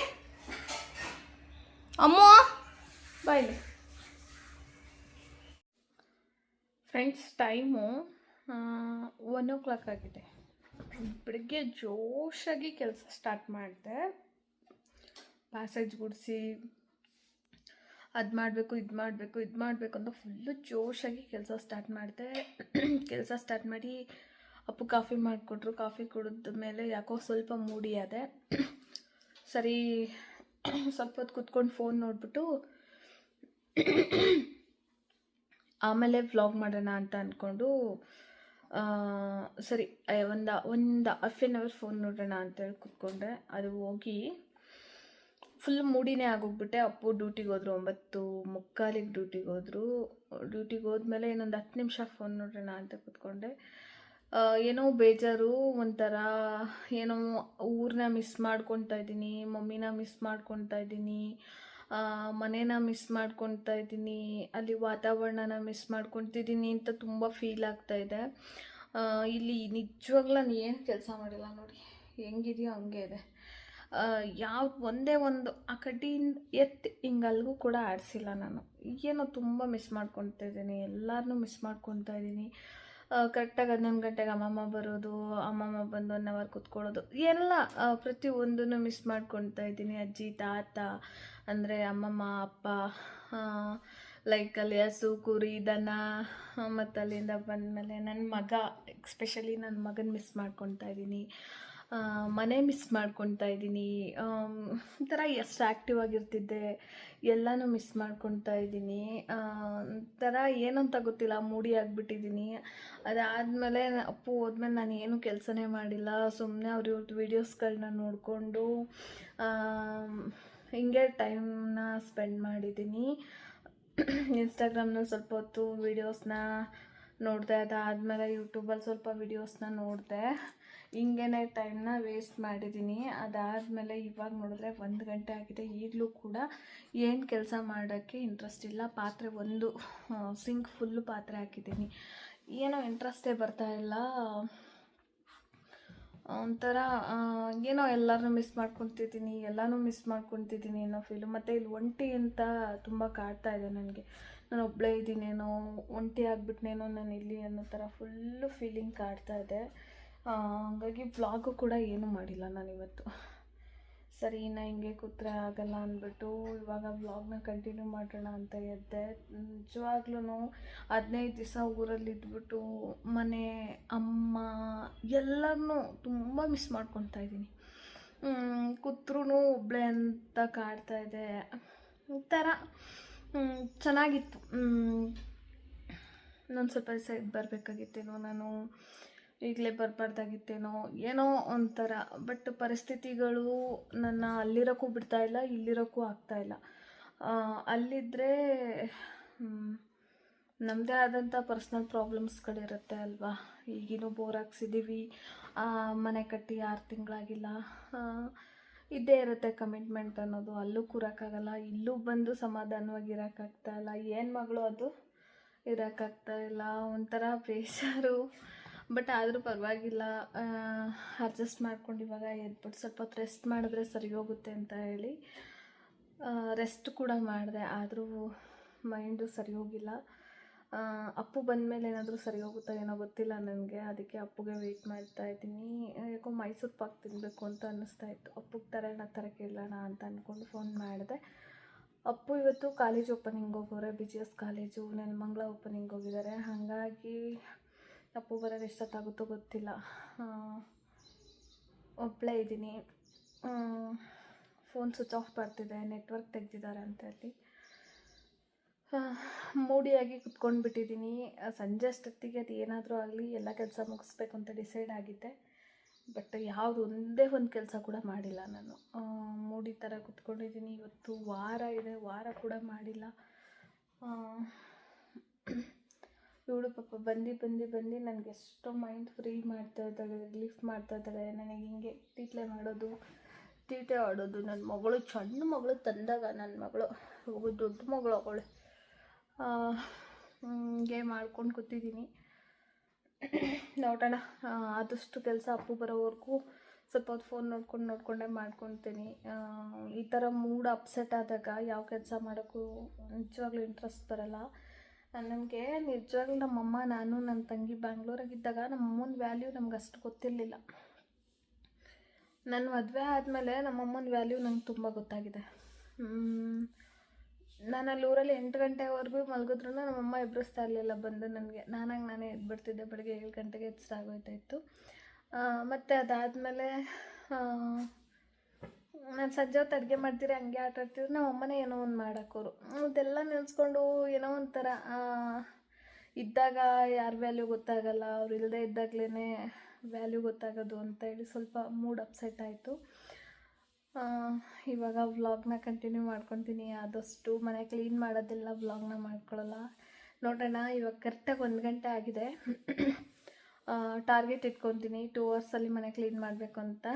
S1: ಅಮ್ಮೋ, ಬಾಯ್ಲಿ. ಫ್ರೆಂಡ್ಸ್, ಟೈಮು 1 o'clock ಆಗಿದೆ. ಬೆಳಗ್ಗೆ ಜೋಶಾಗಿ ಕೆಲಸ ಸ್ಟಾರ್ಟ್ ಮಾಡಿದೆ. ಪ್ಯಾಸೇಜ್ ಗುಡಿಸಿ ಅದು ಮಾಡಬೇಕು, ಇದು ಮಾಡಬೇಕು ಅಂತ ಫುಲ್ಲು ಜೋಶಾಗಿ ಕೆಲಸ ಸ್ಟಾರ್ಟ್ ಮಾಡಿದೆ. ಕೆಲಸ ಸ್ಟಾರ್ಟ್ ಮಾಡಿ ಅಪ್ಪು ಕಾಫಿ ಮಾಡಿಕೊಟ್ರು. ಕಾಫಿ ಕುಡಿದ ಮೇಲೆ ಯಾಕೋ ಸ್ವಲ್ಪ ಮೂಡಿ ಆದೆ. ಸರಿ, ಸ್ವಲ್ಪ ಹೊತ್ತು ಕೂತ್ಕೊಂಡು ಫೋನ್ ನೋಡಿಬಿಟ್ಟು ಆಮೇಲೆ ವ್ಲಾಗ್ ಮಾಡೋಣ ಅಂತ ಅಂದ್ಕೊಂಡು ಸರಿ ಒಂದು ½ ಫೋನ್ ನೋಡೋಣ ಅಂತೇಳಿ ಕೂತ್ಕೊಂಡೆ. ಅದು ಹೋಗಿ ಫುಲ್ ಮೂಡಿನೇ ಆಗೋಗ್ಬಿಟ್ಟೆ. ಅಪ್ಪು ಡ್ಯೂಟಿಗೆ ಹೋದ್ರು, 9:45 ಡ್ಯೂಟಿಗೆ ಹೋದರು. ಡ್ಯೂಟಿಗೆ ಹೋದ್ಮೇಲೆ ಇನ್ನೊಂದು 10 ನಿಮಿಷ ಫೋನ್ ನೋಡೋಣ ಅಂತ ಕೂತ್ಕೊಂಡೆ. ಏನೋ ಬೇಜಾರು, ಒಂಥರ ಏನೋ ಊರನ್ನ ಮಿಸ್ ಮಾಡ್ಕೊತಾ ಇದ್ದೀನಿ, ಮಮ್ಮಿನ ಮಿಸ್ ಮಾಡ್ಕೊತಾ ಇದ್ದೀನಿ, ಮನೇನ ಮಿಸ್ ಮಾಡ್ಕೊತಾ ಇದ್ದೀನಿ, ಅಲ್ಲಿ ವಾತಾವರಣನ ಮಿಸ್ ಮಾಡ್ಕೊತಿದ್ದೀನಿ ಅಂತ ತುಂಬ ಫೀಲ್ ಆಗ್ತಾಯಿದೆ. ಇಲ್ಲಿ ನಿಜವಾಗ್ಲೂ ನಾನು ಏನು ಕೆಲಸ ಮಾಡಿಲ್ಲ ನೋಡಿ, ಹೆಂಗಿದೆಯೋ ಹಂಗೆ ಇದೆ. ಒಂದೇ ಒಂದು ಆ ಕಡ್ಡಿಯಿಂದ ಎತ್ತಿ ಹಿಂಗಲ್ಗೂ ಕೂಡ ಆಡಿಸಿಲ್ಲ ನಾನು. ಏನೋ ತುಂಬ ಮಿಸ್ ಮಾಡ್ಕೊತಾ ಇದ್ದೀನಿ, ಎಲ್ಲರನ್ನೂ ಮಿಸ್ ಮಾಡ್ಕೊತಾ ಇದ್ದೀನಿ. ಕರೆಕ್ಟಾಗಿ 11 ಗಂಟೆಗೆ ಅಮ್ಮಮ್ಮ ಬರೋದು, ಅಮ್ಮಮ್ಮ ಬಂದು 1 hour ಕೂತ್ಕೊಳ್ಳೋದು, ಎಲ್ಲ ಪ್ರತಿಯೊಂದನ್ನು ಮಿಸ್ ಮಾಡ್ಕೊತಾ ಇದ್ದೀನಿ. ಅಜ್ಜಿ ತಾತ ಅಂದರೆ ಅಮ್ಮಮ್ಮ, ಅಪ್ಪ, ಲೈಕ್ ಅಲ್ಲಿ ಹಸು ಕುರಿ ದನ, ಮತ್ತು ಅಲ್ಲಿಂದ ಬಂದಮೇಲೆ ನನ್ನ ಮಗ, ಎಕ್ಸ್ಪೆಷಲಿ ನನ್ನ ಮಗನ ಮಿಸ್ ಮಾಡ್ಕೊತಾ ಇದ್ದೀನಿ. ಮನೆ ಮಿಸ್ ಮಾಡ್ಕೊತಾ ಇದ್ದೀನಿ. ಒಂಥರ ಎಷ್ಟು ಆ್ಯಕ್ಟಿವ್ ಆಗಿರ್ತಿದ್ದೆ, ಎಲ್ಲನೂ ಮಿಸ್ ಮಾಡ್ಕೊತಾ ಇದ್ದೀನಿ. ಒಂಥರ ಏನಂತ ಗೊತ್ತಿಲ್ಲ, ಮೂಡಿ ಆಗಿಬಿಟ್ಟಿದ್ದೀನಿ. ಅದಾದಮೇಲೆ ಅಪ್ಪು ಹೋದ್ಮೇಲೆ ನಾನು ಏನೂ ಕೆಲಸನೇ ಮಾಡಿಲ್ಲ. ಸುಮ್ಮನೆ ಅವ್ರದ್ದು ವೀಡಿಯೋಸ್ಗಳನ್ನ ನೋಡಿಕೊಂಡು ಹಿಂಗೆ ಟೈಮ್ನ ಸ್ಪೆಂಡ್ ಮಾಡಿದ್ದೀನಿ. ಇನ್ಸ್ಟಾಗ್ರಾಮ್ನಲ್ಲಿ ಸ್ವಲ್ಪ ಹೊತ್ತು ವೀಡಿಯೋಸ್ನ ನೋಡಿದೆ. ಅದಾದಮೇಲೆ ಯೂಟ್ಯೂಬಲ್ಲಿ ಸ್ವಲ್ಪ ವೀಡಿಯೋಸ್ನ ನೋಡಿದೆ. ಹಿಂಗೇ ಟೈಮ್ನ ವೇಸ್ಟ್ ಮಾಡಿದ್ದೀನಿ. ಅದಾದಮೇಲೆ ಇವಾಗ ನೋಡಿದ್ರೆ 1 ಗಂಟೆ ಆಗಿದೆ. ಈಗಲೂ ಕೂಡ ಏನು ಕೆಲಸ ಮಾಡೋಕ್ಕೆ ಇಂಟ್ರೆಸ್ಟ್ ಇಲ್ಲ. ಪಾತ್ರೆ ಒಂದು ಸಿಂಕ್ ಫುಲ್ಲು ಪಾತ್ರೆ ಹಾಕಿದ್ದೀನಿ. ಏನೋ ಇಂಟ್ರೆಸ್ಟೇ ಬರ್ತಾಯಿಲ್ಲ. ಒಂಥರ ಏನೋ ಎಲ್ಲರನ್ನೂ ಮಿಸ್ ಮಾಡ್ಕೊತಿದ್ದೀನಿ, ಎಲ್ಲನೂ ಮಿಸ್ ಮಾಡ್ಕೊತಿದ್ದೀನಿ ಅನ್ನೋ ಫೀಲು. ಮತ್ತು ಇಲ್ಲಿ ಒಂಟಿ ಅಂತ ತುಂಬ ಕಾಡ್ತಾ ಇದೆ ನನಗೆ. ನಾನು ಒಬ್ಬಳೇ ಇದ್ದೀನೇನೋ, ಒಂಟಿ ಆಗಿಬಿಟ್ನೇನೋ ನಾನು ಇಲ್ಲಿ ಅನ್ನೋ ಥರ ಫುಲ್ಲು ಫೀಲಿಂಗ್ ಕಾಡ್ತಾ ಇದೆ. ಹಾಗಾಗಿ ವ್ಲಾಗು ಕೂಡ ಏನೂ ಮಾಡಿಲ್ಲ ನಾನಿವತ್ತು. ಸರಿ, ಇನ್ನು ಹಿಂಗೆ ಕೂತ್ರೆ ಆಗಲ್ಲ ಅಂದ್ಬಿಟ್ಟು ಇವಾಗ ವ್ಲಾಗ್ನ ಕಂಟಿನ್ಯೂ ಮಾಡೋಣ ಅಂತ ಎದ್ದೆ. ನಿಜವಾಗ್ಲೂ 15 ದಿವಸ ಊರಲ್ಲಿ ಇದ್ಬಿಟ್ಟು ಮನೆ, ಅಮ್ಮ ಎಲ್ಲರನ್ನೂ ತುಂಬ ಮಿಸ್ ಮಾಡ್ಕೊತಾ ಇದ್ದೀನಿ. ಕೂತ್ರೂ ಒಬ್ಬಳೇ ಅಂತ ಕಾಡ್ತಾ ಇದೆ. ಒಂಥರ ಚೆನ್ನಾಗಿತ್ತು. ನಾನು ಸ್ವಲ್ಪ ದಿವಸ ಇದು ಬರಬೇಕಾಗಿತ್ತೇನೋ, ನಾನು ಈಗಲೇ ಬರಬಾರ್ದಾಗಿತ್ತೇನೋ, ಏನೋ ಒಂಥರ. ಬಟ್ ಪರಿಸ್ಥಿತಿಗಳು ನನ್ನ ಅಲ್ಲಿರೋಕ್ಕೂ ಬಿಡ್ತಾಯಿಲ್ಲ, ಇಲ್ಲಿರೋಕ್ಕೂ ಆಗ್ತಾಯಿಲ್ಲ. ಅಲ್ಲಿದ್ದರೆ ನಮ್ಮದೇ ಆದಂಥ ಪರ್ಸ್ನಲ್ ಪ್ರಾಬ್ಲಮ್ಸ್ಗಳಿರುತ್ತೆ ಅಲ್ವಾ. ಈಗಿನೂ ಬೋರ್ ಹಾಕ್ಸಿದ್ದೀವಿ, ಮನೆ ಕಟ್ಟಿ 6 ತಿಂಗಳಾಗಿಲ್ಲ, ಇದ್ದೇ ಇರುತ್ತೆ ಕಮಿಟ್ಮೆಂಟ್ ಅನ್ನೋದು. ಅಲ್ಲೂ ಕೂರೋಕ್ಕಾಗಲ್ಲ, ಇಲ್ಲೂ ಬಂದು ಸಮಾಧಾನವಾಗಿ ಇರೋಕ್ಕಾಗ್ತಾಯಿಲ್ಲ. ಏನು ಮಗಳು ಅದು, ಇರೋಕ್ಕಾಗ್ತಾಯಿಲ್ಲ. ಒಂಥರ ಬೇಜಾರು. ಬಟ್ ಆದರೂ ಪರವಾಗಿಲ್ಲ, ಅಡ್ಜಸ್ಟ್ ಮಾಡ್ಕೊಂಡು ಇವಾಗ ಎದ್ಬಿಟ್ಟು ಸ್ವಲ್ಪ ಹೊತ್ತು ರೆಸ್ಟ್ ಮಾಡಿದ್ರೆ ಸರಿ ಹೋಗುತ್ತೆ ಅಂತ ಹೇಳಿ ರೆಸ್ಟ್ ಕೂಡ ಮಾಡಿದೆ. ಆದರೂ ಮೈಂಡು ಸರಿ ಹೋಗಿಲ್ಲ. ಅಪ್ಪು ಬಂದಮೇಲೆ ಏನಾದರೂ ಸರಿ ಹೋಗುತ್ತಾ ಏನೋ ಗೊತ್ತಿಲ್ಲ ನನಗೆ. ಅದಕ್ಕೆ ಅಪ್ಪುಗೆ ವೆಯ್ಟ್ ಮಾಡ್ತಾ ಇದ್ದೀನಿ. ಯಾಕೋ ಮೈಸೂರು ಪಾಕ್ ತಿನ್ನಬೇಕು ಅಂತ ಅನ್ನಿಸ್ತಾ ಇತ್ತು. ಅಪ್ಪುಗೆ ತರೋಣ ಕೇಳೋಣ ಅಂತ ಅಂದ್ಕೊಂಡು ಫೋನ್ ಮಾಡಿದೆ. ಅಪ್ಪು ಇವತ್ತು ಕಾಲೇಜ್ ಓಪನಿಂಗ್ ಹೋಗೋರೆ, BGS ಕಾಲೇಜು ನೆಲಮಂಗಲ ಓಪನಿಂಗ್ ಹೋಗಿದ್ದಾರೆ. ಹಾಗಾಗಿ ಅಪ್ಪು ಬರೋದು ಎಷ್ಟೊತ್ತಾಗುತ್ತೋ ಗೊತ್ತಿಲ್ಲ. ಒಬ್ಬಳೇ ಇದ್ದೀನಿ. ಫೋನ್ ಸ್ವಿಚ್ ಆಫ್ ಬರ್ತಿದೆ, ನೆಟ್ವರ್ಕ್ ತೆಗ್ದಿದ್ದಾರೆ ಅಂತ ಹೇಳಿ ಮೂಡಿಯಾಗಿ ಕುತ್ಕೊಂಡ್ಬಿಟ್ಟಿದ್ದೀನಿ. ಸಂಜೆ ಅಷ್ಟೊತ್ತಿಗೆ ಅದು ಏನಾದರೂ ಆಗಲಿ ಎಲ್ಲ ಕೆಲಸ ಮುಗಿಸ್ಬೇಕು ಅಂತ ಡಿಸೈಡ್ ಆಗಿದ್ದೆ. ಬಟ್ ಯಾವುದು ಒಂದೇ ಒಂದು ಕೆಲಸ ಕೂಡ ಮಾಡಿಲ್ಲ ನಾನು. ಮೂಡಿ ಥರ ಕುತ್ಕೊಂಡಿದ್ದೀನಿ. ಇವತ್ತು ವಾರ ಇದೆ, ವಾರ ಕೂಡ ಮಾಡಿಲ್ಲ. ಇವಳು ಪಾಪ ಬಂದು ನನಗೆ ಎಷ್ಟೋ ಮೈಂಡ್ ಫ್ರೀ ಮಾಡ್ತಾ ಇದ್ದಾಳೆ, ರಿಲೀಫ್ ಮಾಡ್ತಾ ಇದ್ದಾಳೆ. ನನಗೆ ಹಿಂಗೆ ತೀಟೆ ಆಡೋದು. ನನ್ನ ಮಗಳು, ಸಣ್ಣ ಮಗಳು ತಂದಾಗ ನನ್ನ ಮಗಳು ದೊಡ್ಡ ಮಗಳು ಅವಳೆ ಹಿಂಗೆ ಮಾಡ್ಕೊಂಡು ಕೂತಿದ್ದೀನಿ. ನೋಡೋಣ, ಆದಷ್ಟು ಕೆಲಸ ಅಪ್ಪು ಬರೋವರೆಗೂ ಸ್ವಲ್ಪ ಹೊತ್ತು ಫೋನ್ ನೋಡ್ಕೊಂಡೇ ಮಾಡ್ಕೊತೀನಿ. ಈ ಥರ ಮೂಡ್ ಅಪ್ಸೆಟ್ ಆದಾಗ ಯಾವ ಕೆಲಸ ಮಾಡೋಕ್ಕೂ ನಿಜವಾಗ್ಲೂ ಇಂಟ್ರೆಸ್ಟ್ ಬರೋಲ್ಲ. ನನಗೆ ನಿಜವಾಗ್ಲೂ ನಮ್ಮಮ್ಮ, ನಾನು ನನ್ನ ತಂಗಿ ಬ್ಯಾಂಗ್ಳೂರಾಗಿದ್ದಾಗ ನಮ್ಮಮ್ಮನ ವ್ಯಾಲ್ಯೂ ನಮ್ಗೆ ಅಷ್ಟು ಗೊತ್ತಿರಲಿಲ್ಲ. ನನ್ನ ಮದುವೆ ಆದಮೇಲೆ ನಮ್ಮಮ್ಮನ ವ್ಯಾಲ್ಯೂ ನಂಗೆ ತುಂಬ ಗೊತ್ತಾಗಿದೆ. ನಾನು ಅಲ್ಲಿ ಊರಲ್ಲಿ 8 ಗಂಟೆವರೆಗೂ ಮಲಗಿದ್ರೂ ನಮ್ಮಮ್ಮ ಎಬ್ಬರಿಸ್ತಾ ಇರಲಿಲ್ಲ ಬಂದು ನನಗೆ. ನಾನೇ ಎದ್ಬಿಡ್ತಿದ್ದೆ. ಬೆಳಗ್ಗೆ 7 ಗಂಟೆಗೆ ಎಚ್ಚರಾಗೋಯ್ತಾಯಿತ್ತು. ಮತ್ತು ಅದಾದಮೇಲೆ ನಾನು ಸಂಜೆ ಹೊತ್ತು ಅಡುಗೆ ಮಾಡ್ತೀರಿ, ಹಂಗೆ ಆಟ ಆಡ್ತಿದ್ರು. ನಮ್ಮಮ್ಮನೇ ಏನೋ ಒಂದು ಮಾಡೋಕ್ಕೋರು. ಅದೆಲ್ಲ ನೆನೆಸ್ಕೊಂಡು ಏನೋ ಒಂಥರ ಇದ್ದಾಗ ಯಾರ ವ್ಯಾಲ್ಯೂ ಗೊತ್ತಾಗಲ್ಲ, ಅವ್ರು ಇಲ್ಲದೆ ಇದ್ದಾಗಲೇ ವ್ಯಾಲ್ಯೂ ಗೊತ್ತಾಗೋದು ಅಂತ ಹೇಳಿ ಸ್ವಲ್ಪ ಮೂಡ್ ಅಪ್ಸೆಟ್ ಆಯಿತು. ಇವಾಗ ವ್ಲಾಗ್ನ ಕಂಟಿನ್ಯೂ ಮಾಡ್ಕೊತೀನಿ. ಆದಷ್ಟು ಮನೆ ಕ್ಲೀನ್ ಮಾಡೋದೆಲ್ಲ ವ್ಲಾಗ್ನ ಮಾಡ್ಕೊಳ್ಳಲ್ಲ. ನೋಡೋಣ, ಇವಾಗ ಕರೆಕ್ಟಾಗಿ 1 ಗಂಟೆ ಆಗಿದೆ. ಟಾರ್ಗೆಟ್ ಇಟ್ಕೊತೀನಿ 2 ಅವರ್ಸಲ್ಲಿ ಮನೆ ಕ್ಲೀನ್ ಮಾಡಬೇಕು ಅಂತ.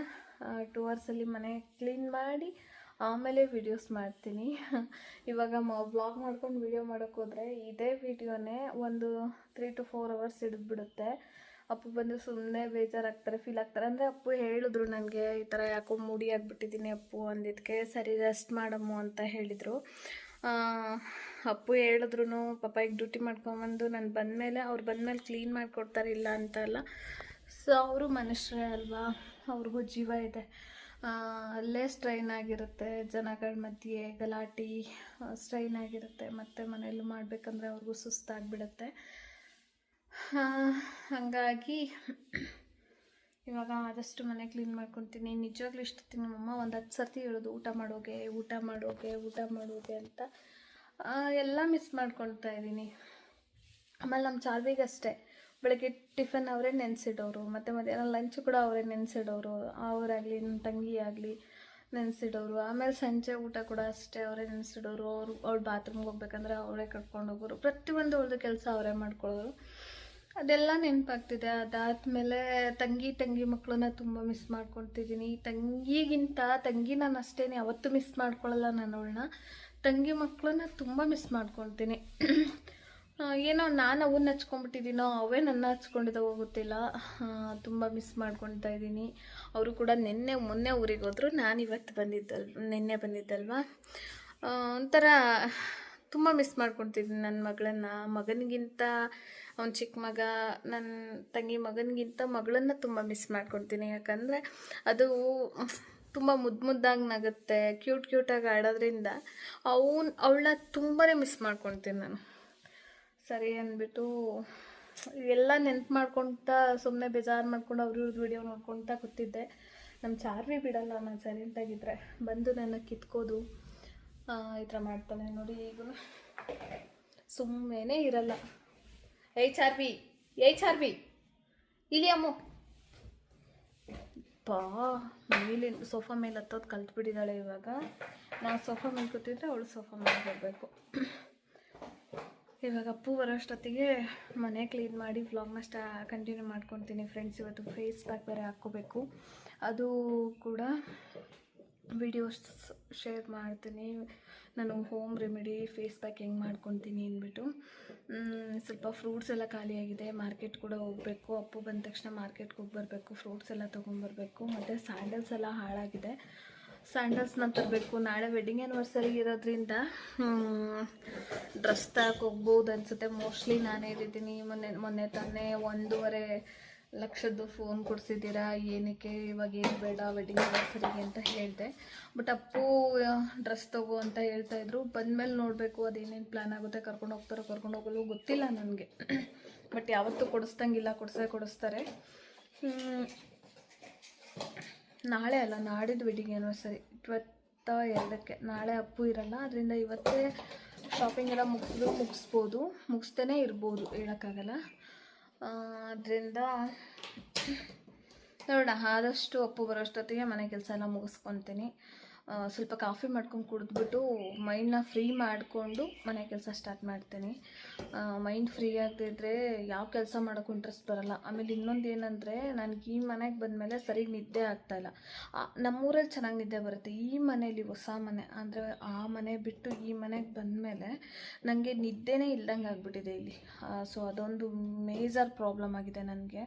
S1: 2 ಅವರ್ಸಲ್ಲಿ ಮನೆ ಕ್ಲೀನ್ ಮಾಡಿ ಆಮೇಲೆ ವೀಡಿಯೋಸ್ ಮಾಡ್ತೀನಿ. ಇವಾಗ ವ್ಲಾಗ್ ಮಾಡ್ಕೊಂಡು ವೀಡಿಯೋ ಮಾಡೋಕ್ಕೆ ಹೋದರೆ ಇದೇ ವೀಡಿಯೋನೇ ಒಂದು 3 to 4 ಅವರ್ಸ್ ಹಿಡಿದ್ಬಿಡುತ್ತೆ. ಅಪ್ಪು ಬಂದು ಸುಮ್ಮನೆ ಬೇಜಾರಾಗ್ತಾರೆ, ಫೀಲ್ ಆಗ್ತಾರೆ. ಅಂದರೆ ಅಪ್ಪು ಹೇಳಿದ್ರು ನನಗೆ, ಈ ಥರ ಯಾಕೋ ಮೂಡಿ ಆಗಿಬಿಟ್ಟಿದ್ದೀನಿ ಅಪ್ಪು ಅಂದಿದ್ದಕ್ಕೆ. ಸರಿ, ರೆಸ್ಟ್ ಮಾಡಮ್ಮು ಅಂತ ಹೇಳಿದರು. ಅಪ್ಪು ಹೇಳಿದ್ರು ಪಾಪ ಈಗ ಡ್ಯೂಟಿ ಮಾಡ್ಕೊಂಬಂದು ನಾನು ಬಂದಮೇಲೆ, ಅವ್ರು ಬಂದಮೇಲೆ ಕ್ಲೀನ್ ಮಾಡಿಕೊಡ್ತಾರೆ, ಇಲ್ಲ ಅಂತ ಅಲ್ಲ. ಸೊ ಅವರು ಮನುಷ್ಯರೇ ಅಲ್ವಾ, ಅವ್ರಿಗೂ ಜೀವ ಇದೆ. ಅಲ್ಲೇ ಸ್ಟ್ರೈನ್ ಆಗಿರುತ್ತೆ, ಜನಗಳ ಮಧ್ಯೆ ಗಲಾಟೆ ಸ್ಟ್ರೈನ್ ಆಗಿರುತ್ತೆ. ಮತ್ತು ಮನೆಯಲ್ಲೂ ಮಾಡಬೇಕಂದ್ರೆ ಅವ್ರಿಗೂ ಸುಸ್ತಾಗಿಬಿಡುತ್ತೆ. ಹಾಗಾಗಿ ಇವಾಗ ಆದಷ್ಟು ಮನೆ ಕ್ಲೀನ್ ಮಾಡ್ಕೊತೀನಿ. ನಿಜವಾಗ್ಲೂ ಇಷ್ಟೊತ್ತಿನ ನಮ್ಮಮ್ಮ ಒಂದು 10 ಸರ್ತಿ ಹೇಳೋದು, ಊಟ ಮಾಡೋಗೆ ಅಂತ. ಎಲ್ಲ ಮಿಸ್ ಮಾಡ್ಕೊಳ್ತಾ ಇದ್ದೀನಿ. ಆಮೇಲೆ ನಮ್ಮ ಚಾರ್ವಿಗೆ ಅಷ್ಟೇ, ಬೆಳಗ್ಗೆ ಟಿಫನ್ ಅವರೇ ನೆನೆಸಿಡೋರು, ಮತ್ತು ಮಧ್ಯಾಹ್ನ ಲಂಚ್ ಕೂಡ ಅವರೇ ನೆನೆಸಿಡೋರು. ಅವರಾಗಲಿ ನನ್ನ ತಂಗಿ ಆಗಲಿ ನೆನೆಸಿಡೋರು. ಆಮೇಲೆ ಸಂಜೆ ಊಟ ಕೂಡ ಅಷ್ಟೇ ಅವರೇ ನೆನೆಸಿಡೋರು. ಅವ್ಳು ಬಾತ್ರೂಮ್ಗೆ ಹೋಗ್ಬೇಕಂದ್ರೆ ಅವರೇ ಕರ್ಕೊಂಡು ಹೋಗೋರು. ಪ್ರತಿಯೊಂದು ಅವ್ರದ್ದು ಕೆಲಸ ಅವರೇ ಮಾಡ್ಕೊಳ್ಳೋರು. ಅದೆಲ್ಲ ನೆನಪಾಗ್ತಿದೆ. ಅದಾದಮೇಲೆ ತಂಗಿ ಮಕ್ಕಳನ್ನ ತುಂಬ ಮಿಸ್ ಮಾಡ್ಕೊಳ್ತಿದ್ದೀನಿ. ತಂಗಿ ನಾನು ಅಷ್ಟೇನೆ ಯಾವತ್ತೂ ಮಿಸ್ ಮಾಡ್ಕೊಳ್ಳಲ್ಲ. ನಾನು ಅವಳನ್ನ, ತಂಗಿ ಮಕ್ಕಳನ್ನ ತುಂಬ ಮಿಸ್ ಮಾಡ್ಕೊಳ್ತೀನಿ. ಏನೋ ನಾನು ಅವನ್ನ ಹಚ್ಕೊಂಡ್ಬಿಟ್ಟಿದ್ದೀನೋ, ಅವೇ ನನ್ನ ಹಚ್ಕೊಂಡಿದ್ದಾವೋ ಗೊತ್ತಿಲ್ಲ. ತುಂಬ ಮಿಸ್ ಮಾಡ್ಕೊಳ್ತಾ ಇದ್ದೀನಿ. ಅವರು ಕೂಡ ಮೊನ್ನೆ ಊರಿಗೆ ಹೋದರು. ನಾನು ಇವತ್ತು ನಿನ್ನೆ ಬಂದಿದ್ದಲ್ವ, ಒಂಥರ ತುಂಬ ಮಿಸ್ ಮಾಡ್ಕೊಳ್ತಿದ್ದೀನಿ ನನ್ನ ಮಗನಿಗಿಂತ. ಅವ್ನು ಚಿಕ್ಕ ಮಗ, ನನ್ನ ತಂಗಿ ಮಗನಿಗಿಂತ ಮಗಳನ್ನು ತುಂಬ ಮಿಸ್ ಮಾಡ್ಕೊಳ್ತೀನಿ. ಯಾಕಂದರೆ ಅದು ತುಂಬ ಮುದ್ದಾಗಿ ನಗುತ್ತೆ, ಕ್ಯೂಟಾಗಿ ಆಡೋದ್ರಿಂದ ಅವಳನ್ನ ತುಂಬಾ ಮಿಸ್ ಮಾಡ್ಕೊಳ್ತೀನಿ ನಾನು. ಸರಿ ಅಂದ್ಬಿಟ್ಟು ಎಲ್ಲ ನೆನ್ಪು ಮಾಡ್ಕೊಳ್ತಾ ಸುಮ್ಮನೆ ಬೇಜಾರು ಮಾಡ್ಕೊಂಡು ಅವ್ರದ್ದು ವಿಡಿಯೋ ನೋಡ್ಕೊಳ್ತಾ ಕೂತಿದ್ದೆ. ನಮ್ಮ ಚಾರ್ವಿ ಬಿಡಲ್ಲ, ನಾನು ಸೈಲೆಂಟಾಗಿದ್ದರೆ ಬಂದು ನನ್ನ ಕಿತ್ಕೋದು ಈ ಥರ ಮಾಡ್ತಾನೆ ನೋಡಿ. ಈಗ ಸುಮ್ಮನೆ ಇರಲ್ಲ. ಏಯ್ ಚಾರ್ವಿ ಇಲ್ಲಿ ಅಮ್ಮು ಮೇಲೆ ಸೋಫಾ ಮೇಲೆ ಹತ್ತೋದು ಕಲ್ತ್ಬಿಟ್ಟಿದ್ದಾಳೆ. ಇವಾಗ ನಾವು ಸೋಫಾ ಮೇಲೆ ಕೂತಿದ್ರೆ ಅವಳು ಸೋಫಾ ಮೇಲೆ ಹೋಗಬೇಕು. ಇವಾಗ ಅಪ್ಪು ಬರೋಷ್ಟೊತ್ತಿಗೆ ಮನೆ ಕ್ಲೀನ್ ಮಾಡಿ ವ್ಲಾಗ್ನ ಕಂಟಿನ್ಯೂ ಮಾಡ್ಕೊತೀನಿ ಫ್ರೆಂಡ್ಸ್. ಇವತ್ತು ಫೇಸ್ ಪ್ಯಾಕ್ ಬೇರೆ ಹಾಕ್ಕೋಬೇಕು, ಅದು ಕೂಡ ವಿಡಿಯೋಸ್ ಶೇರ್ ಮಾಡ್ತೀನಿ. ನಾನು ಹೋಮ್ ರೆಮಿಡಿ ಫೇಸ್ ಪ್ಯಾಕ್ ಹೆಂಗೆ ಮಾಡ್ಕೊತೀನಿ ಅಂದ್ಬಿಟ್ಟು. ಸ್ವಲ್ಪ ಫ್ರೂಟ್ಸ್ ಎಲ್ಲ ಖಾಲಿಯಾಗಿದೆ, ಮಾರ್ಕೆಟ್ ಕೂಡ ಹೋಗಬೇಕು. ಅಪ್ಪು ಬಂದ ತಕ್ಷಣ ಮಾರ್ಕೆಟ್ಗೆ ಹೋಗಿ ಬರಬೇಕು, ಫ್ರೂಟ್ಸ್ ಎಲ್ಲ ತೊಗೊಂಬರ್ಬೇಕು. ಮತ್ತು ಸ್ಯಾಂಡಲ್ಸ್ ಎಲ್ಲ ಹಾಳಾಗಿದೆ, ಸ್ಯಾಂಡಲ್ಸ್ನ ತರಬೇಕು. ನಾಳೆ ವೆಡ್ಡಿಂಗ್ ಆ್ಯನಿವರ್ಸರಿ ಇರೋದ್ರಿಂದ ಡ್ರೆಸ್ ತಗೋಕೆ ಹೋಗ್ಬೋದು ಅನಿಸುತ್ತೆ. ಮೋಸ್ಟ್ಲಿ ನಾನೇ ಇದ್ದೀನಿ. ಮೊನ್ನೆ ತಾನೇ 1.5
S2: ಲಕ್ಷದ್ದು ಫೋನ್ ಕೊಡಿಸಿದ್ದೀರಾ, ಏನಕ್ಕೆ ಇವಾಗ ಏನು ಬೇಡ ವೆಡ್ಡಿಂಗ್ ಆ್ಯನಿವರ್ಸರಿಗೆ ಅಂತ ಹೇಳಿದೆ. ಬಟ್ ಅಪ್ಪು ಡ್ರೆಸ್ ತಗೋ ಅಂತ ಹೇಳ್ತಾಯಿದ್ರು. ಬಂದಮೇಲೆ ನೋಡಬೇಕು ಅದೇನೇನು ಪ್ಲ್ಯಾನ್ ಆಗುತ್ತೆ. ಕರ್ಕೊಂಡು ಹೋಗ್ತಾರೋ ಕರ್ಕೊಂಡು ಹೋಗಲು ಗೊತ್ತಿಲ್ಲ ನನಗೆ. ಬಟ್ ಯಾವತ್ತೂ ಕೊಡಿಸ್ದಂಗಿಲ್ಲ, ಕೊಡಿಸ್ತಾರೆ. ನಾಳೆ ಅಲ್ಲ, ನಾಡಿದ್ದು ವೆಡ್ಡಿಂಗ್ ಆ್ಯನಿವರ್ಸರಿ 22ಕ್ಕೆ. ನಾಳೆ ಅಪ್ಪು ಇರಲ್ಲ, ಅದರಿಂದ ಇವತ್ತೇ ಶಾಪಿಂಗ್ ಎಲ್ಲ ಮುಗಿಸ್ಬೋದು, ಮುಗಿಸ್ತೇ ಇರ್ಬೋದು, ಹೇಳೋಕ್ಕಾಗಲ್ಲ. ಅದರಿಂದ ನೋಡೋಣ, ಆದಷ್ಟು ಅಪ್ಪು ಬರೋಷ್ಟೊತ್ತಿಗೆ ಮನೆ ಕೆಲಸ ಎಲ್ಲ ಮುಗಿಸ್ಕೊತೀನಿ. ಸ್ವಲ್ಪ ಕಾಫಿ ಮಾಡ್ಕೊಂಡು ಕುಡಿದ್ಬಿಟ್ಟು ಮೈಂಡನ್ನ ಫ್ರೀ ಮಾಡಿಕೊಂಡು ಮನೆ ಕೆಲಸ ಸ್ಟಾರ್ಟ್ ಮಾಡ್ತೀನಿ. ಮೈಂಡ್ ಫ್ರೀ ಆಗದಿದ್ದರೆ ಯಾವ ಕೆಲಸ ಮಾಡೋಕ್ಕೂ ಇಂಟ್ರೆಸ್ಟ್ ಬರೋಲ್ಲ. ಆಮೇಲೆ ಇನ್ನೊಂದು ಏನಂದರೆ, ನನಗೆ ಈ ಮನೆಗೆ ಬಂದಮೇಲೆ ಸರಿಗೆ ನಿದ್ದೆ ಆಗ್ತಾಯಿಲ್ಲ. ನಮ್ಮೂರಲ್ಲಿ ಚೆನ್ನಾಗಿ ನಿದ್ದೆ ಬರುತ್ತೆ. ಈ ಮನೇಲಿ, ಹೊಸ ಮನೆ ಅಂದರೆ ಆ ಮನೆ ಬಿಟ್ಟು ಈ ಮನೆಗೆ ಬಂದಮೇಲೆ ನನಗೆ ನಿದ್ದೆನೇ ಇಲ್ದಂಗೆ ಆಗಿಬಿಟ್ಟಿದೆ ಇಲ್ಲಿ. ಸೊ ಅದೊಂದು ಮೇಜರ್ ಪ್ರಾಬ್ಲಮ್ ಆಗಿದೆ ನನಗೆ.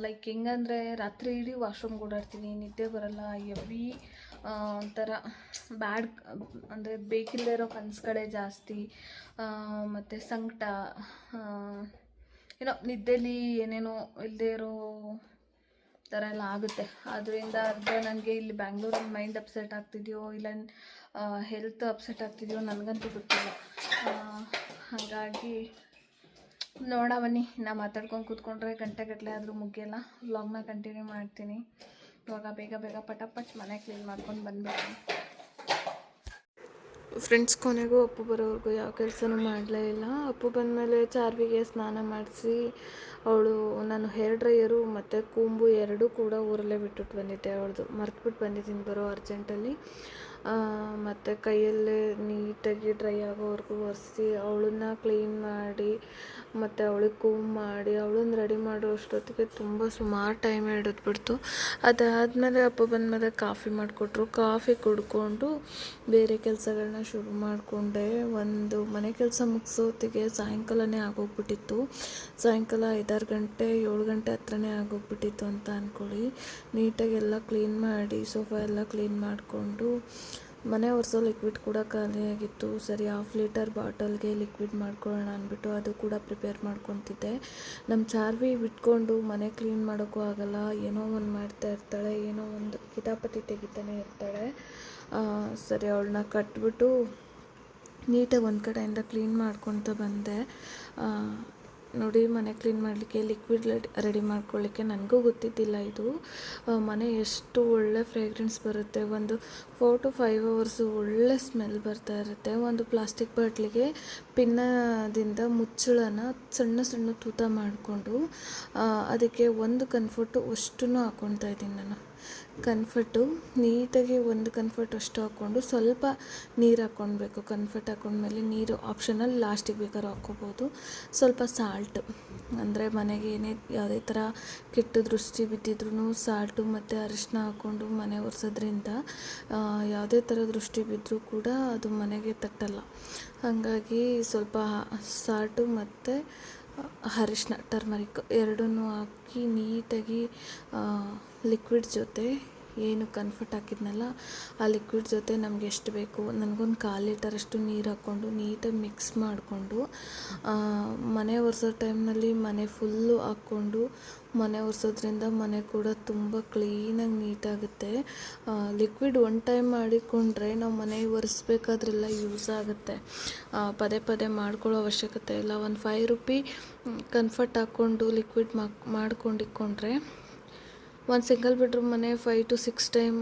S2: ಲೈಕ್ ಹೆಂಗಂದರೆ, ರಾತ್ರಿ ಇಡೀ ವಾಶ್ರೂಮ್ಗೆ ಓಡಾಡ್ತೀನಿ, ನಿದ್ದೆ ಬರೋಲ್ಲ, ಹೆವಿ ಒಂಥರ ಬ್ಯಾಡ್ ಅಂದರೆ ಬೇಕಿಲ್ಲದೆ ಇರೋ ಕನಸುಗಳೇ ಜಾಸ್ತಿ. ಮತ್ತು ಸಂಕಟ, ಏನೋ ನಿದ್ದೆಲಿ ಏನೇನೋ ಇಲ್ಲದೆ ಇರೋ ಥರ ಎಲ್ಲ ಆಗುತ್ತೆ. ಅದರಿಂದ ಅರ್ಧ ನನಗೆ ಇಲ್ಲಿ ಬ್ಯಾಂಗ್ಳೂರಲ್ಲಿ ಮೈಂಡ್ ಅಪ್ಸೆಟ್ ಆಗ್ತಿದೆಯೋ ಇಲ್ಲ ಹೆಲ್ತ್ ಅಪ್ಸೆಟ್ ಆಗ್ತಿದೆಯೋ ನನಗಂತೂ ಗೊತ್ತಿಲ್ಲ. ಹಾಗಾಗಿ ನೋಡ ಬನ್ನಿ, ನಾ ಮಾತಾಡ್ಕೊಂಡು ಕೂತ್ಕೊಂಡ್ರೆ ಗಂಟೆಗಟ್ಟಲೆ ಆದರೂ ಮುಗಿಯಲ್ಲ. ವ್ಲಾಗ್ನ ಕಂಟಿನ್ಯೂ ಮಾಡ್ತೀನಿ. ಇವಾಗ ಬೇಗ ಪಟಾಪಟ್ ಮನೆ ಕ್ಲೀನ್ ಮಾಡ್ಕೊಂಡು ಬಂದ್ಬಿಡ್ತೀನಿ.
S1: ಫ್ರೆಂಡ್ಸ್, ಕೊನೆಗೂ ಅಪ್ಪು ಬರೋವರೆಗೂ ಯಾವ ಕೆಲಸನೂ ಮಾಡಲೇ ಇಲ್ಲ. ಅಪ್ಪು ಬಂದಮೇಲೆ ಚಾರ್ವಿಗೆ ಸ್ನಾನ ಮಾಡಿಸಿ, ನಾನು ಹೇರ್ ಡ್ರೈಯರು ಮತ್ತು ಕೂಂಬು ಎರಡೂ ಕೂಡ ಊರಲ್ಲೇ ಬಿಟ್ಬಿಟ್ಟು ಬಂದಿದ್ದೆ. ಅವಳದು ಮರ್ತ್ಬಿಟ್ಟು ಬಂದಿದ್ದೀನಿ ಬರೋ ಅರ್ಜೆಂಟಲ್ಲಿ. ಮತ್ತು ಕೈಯಲ್ಲೇ ನೀಟಾಗಿ ಡ್ರೈ ಆಗೋವರೆಗೂ ಒರೆಸಿ ಅವಳನ್ನ ಕ್ಲೀನ್ ಮಾಡಿ ಮತ್ತು ಅವಳಿಗೆ ಕೂಮ್ ಮಾಡಿ ಅವಳನ್ನ ರೆಡಿ ಮಾಡೋ ಅಷ್ಟೊತ್ತಿಗೆ ಸುಮಾರು ಟೈಮ್ ಹಿಡಿದ್ಬಿಡ್ತು. ಅದಾದಮೇಲೆ ಅಪ್ಪ ಬಂದಮೇಲೆ ಕಾಫಿ ಮಾಡಿಕೊಟ್ರು. ಕಾಫಿ ಕುಡ್ಕೊಂಡು ಬೇರೆ ಕೆಲಸಗಳನ್ನ ಶುರು ಮಾಡಿಕೊಂಡೆ. ಒಂದು ಮನೆ ಕೆಲಸ ಮುಗಿಸೋತ್ತಿಗೆ ಸಾಯಂಕಾಲನೇ ಆಗೋಗ್ಬಿಟ್ಟಿತ್ತು. ಸಾಯಂಕಾಲ 5-6 ಗಂಟೆ 7 ಗಂಟೆ ಹತ್ರನೇ ಆಗೋಗ್ಬಿಟ್ಟಿತ್ತು ಅಂತ ಅಂದ್ಕೊಳ್ಳಿ. ನೀಟಾಗಿ ಎಲ್ಲ ಕ್ಲೀನ್ ಮಾಡಿ, ಸೋಫಾ ಎಲ್ಲ ಕ್ಲೀನ್ ಮಾಡಿಕೊಂಡು, ಮನೆ ಒರೆಸೋ ಲಿಕ್ವಿಡ್ ಕೂಡ ಖಾಲಿಯಾಗಿತ್ತು. ಸರಿ, 1/2 ಲೀಟರ್ ಬಾಟಲ್ಗೆ ಲಿಕ್ವಿಡ್ ಮಾಡ್ಕೊಳ್ಳೋಣ ಅಂದ್ಬಿಟ್ಟು ಅದು ಕೂಡ ಪ್ರಿಪೇರ್ ಮಾಡ್ಕೊತಿದ್ದೆ. ನಮ್ಮ ಚಾರ್ವಿ ಬಿಟ್ಕೊಂಡು ಮನೆ ಕ್ಲೀನ್ ಮಾಡೋಕ್ಕೂ ಆಗಲ್ಲ. ಏನೋ ಒಂದು ಮಾಡ್ತಾ ಇರ್ತಾಳೆ, ಏನೋ ಒಂದು ಕಿತಾಪತಿ ತೆಗಿತಾನೆ ಇರ್ತಾಳೆ. ಸರಿ, ಅವಳನ್ನ ಕಟ್ಬಿಟ್ಟು ನೀಟಾಗಿ ಒಂದು ಕಡೆಯಿಂದ ಕ್ಲೀನ್ ಮಾಡ್ಕೊತ ಬಂದೆ. ನೋಡಿ, ಮನೆ ಕ್ಲೀನ್ ಮಾಡಲಿಕ್ಕೆ ಲಿಕ್ವಿಡ್ ರೆಡಿ ಮಾಡ್ಕೊಳ್ಳಿಕ್ಕೆ ನನಗೂ ಗೊತ್ತಿದ್ದಿಲ್ಲ ಇದು. ಮನೆ ಎಷ್ಟು ಒಳ್ಳೆ ಫ್ರೇಗ್ರೆನ್ಸ್ ಬರುತ್ತೆ. ಒಂದು 4 to 5 ಅವರ್ಸು ಒಳ್ಳೆ ಸ್ಮೆಲ್ ಬರ್ತಾ ಇರುತ್ತೆ. ಒಂದು ಪ್ಲಾಸ್ಟಿಕ್ ಬಾಟ್ಲಿಗೆ ಪಿನ್ನದಿಂದ ಮುಚ್ಚಳನ ಸಣ್ಣ ತೂತ ಮಾಡಿಕೊಂಡು ಅದಕ್ಕೆ ಒಂದು ಕನ್ಫರ್ಟು ಅಷ್ಟೂ ಹಾಕ್ಕೊಳ್ತಾ ಇದ್ದೀನಿ ನಾನು. ಕನ್ಫರ್ಟು ನೀಟಾಗಿ ಒಂದು ಕನ್ಫರ್ಟ್ ಅಷ್ಟು ಹಾಕ್ಕೊಂಡು ಸ್ವಲ್ಪ ನೀರು ಹಾಕ್ಕೊಳ್ಬೇಕು. ಕನ್ಫರ್ಟ್ ಹಾಕ್ಕೊಂಡ್ಮೇಲೆ ನೀರು ಆಪ್ಷನಲ್, ಲಾಸ್ಟಿಗೆ ಬೇಕಾದ್ರೂ ಹಾಕ್ಕೋಬೋದು. ಸ್ವಲ್ಪ ಸಾಲ್ಟು, ಅಂದರೆ ಮನೆಗೆ ಯಾವುದೇ ಥರ ಕೆಟ್ಟ ದೃಷ್ಟಿ ಬಿದ್ದಿದ್ರೂ ಸಾಲ್ಟು ಮತ್ತು ಅರಿಶಿನ ಹಾಕ್ಕೊಂಡು ಮನೆ ಒರೆಸೋದ್ರಿಂದ ಯಾವುದೇ ಥರ ದೃಷ್ಟಿ ಬಿದ್ದರೂ ಕೂಡ ಅದು ಮನೆಗೆ ತಟ್ಟಲ್ಲ. ಹಾಗಾಗಿ ಸ್ವಲ್ಪ ಸಾಲ್ಟು ಮತ್ತು ಅರಿಶಿನ, ಟರ್ಮರಿಕ್ ಎರಡನ್ನೂ ಹಾಕಿ ನೀಟಾಗಿ ಲಿಕ್ವಿಡ್ ಜೊತೆ, ಏನು ಕನ್ಫರ್ಟ್ ಹಾಕಿದ್ನಲ್ಲ ಆ ಲಿಕ್ವಿಡ್ ಜೊತೆ ನಮಗೆ ಎಷ್ಟು ಬೇಕು, ನನಗೊಂದು 1/4 ಲೀಟರಷ್ಟು ನೀರು ಹಾಕ್ಕೊಂಡು ನೀಟಾಗಿ ಮಿಕ್ಸ್ ಮಾಡಿಕೊಂಡು ಮನೆ ಒರೆಸೋ ಟೈಮ್ನಲ್ಲಿ ಮನೆ ಫುಲ್ಲು ಹಾಕ್ಕೊಂಡು ಮನೆ ಒರೆಸೋದ್ರಿಂದ ಮನೆ ಕೂಡ ತುಂಬ ಕ್ಲೀನಾಗಿ ನೀಟಾಗುತ್ತೆ. ಲಿಕ್ವಿಡ್ 1 ಟೈಮ್ ಮಾಡಿಕೊಂಡ್ರೆ ನಾವು ಮನೆ ಒರೆಸ್ಬೇಕಾದ್ರೆಲ್ಲ ಯೂಸ್ ಆಗುತ್ತೆ. ಪದೇ ಮಾಡ್ಕೊಳ್ಳೋ ಅವಶ್ಯಕತೆ ಇಲ್ಲ. ಒಂದು 5 ರೂಪಿ ಕನ್ಫರ್ಟ್ ಹಾಕ್ಕೊಂಡು ಲಿಕ್ವಿಡ್ ಮಾಡ್ಕೊಂಡಿಕ್ಕೊಂಡ್ರೆ ಒಂದು ಸಿಂಗಲ್ ಬೆಡ್ರೂಮ್ ಮನೆ 5 to 6 ಟೈಮ್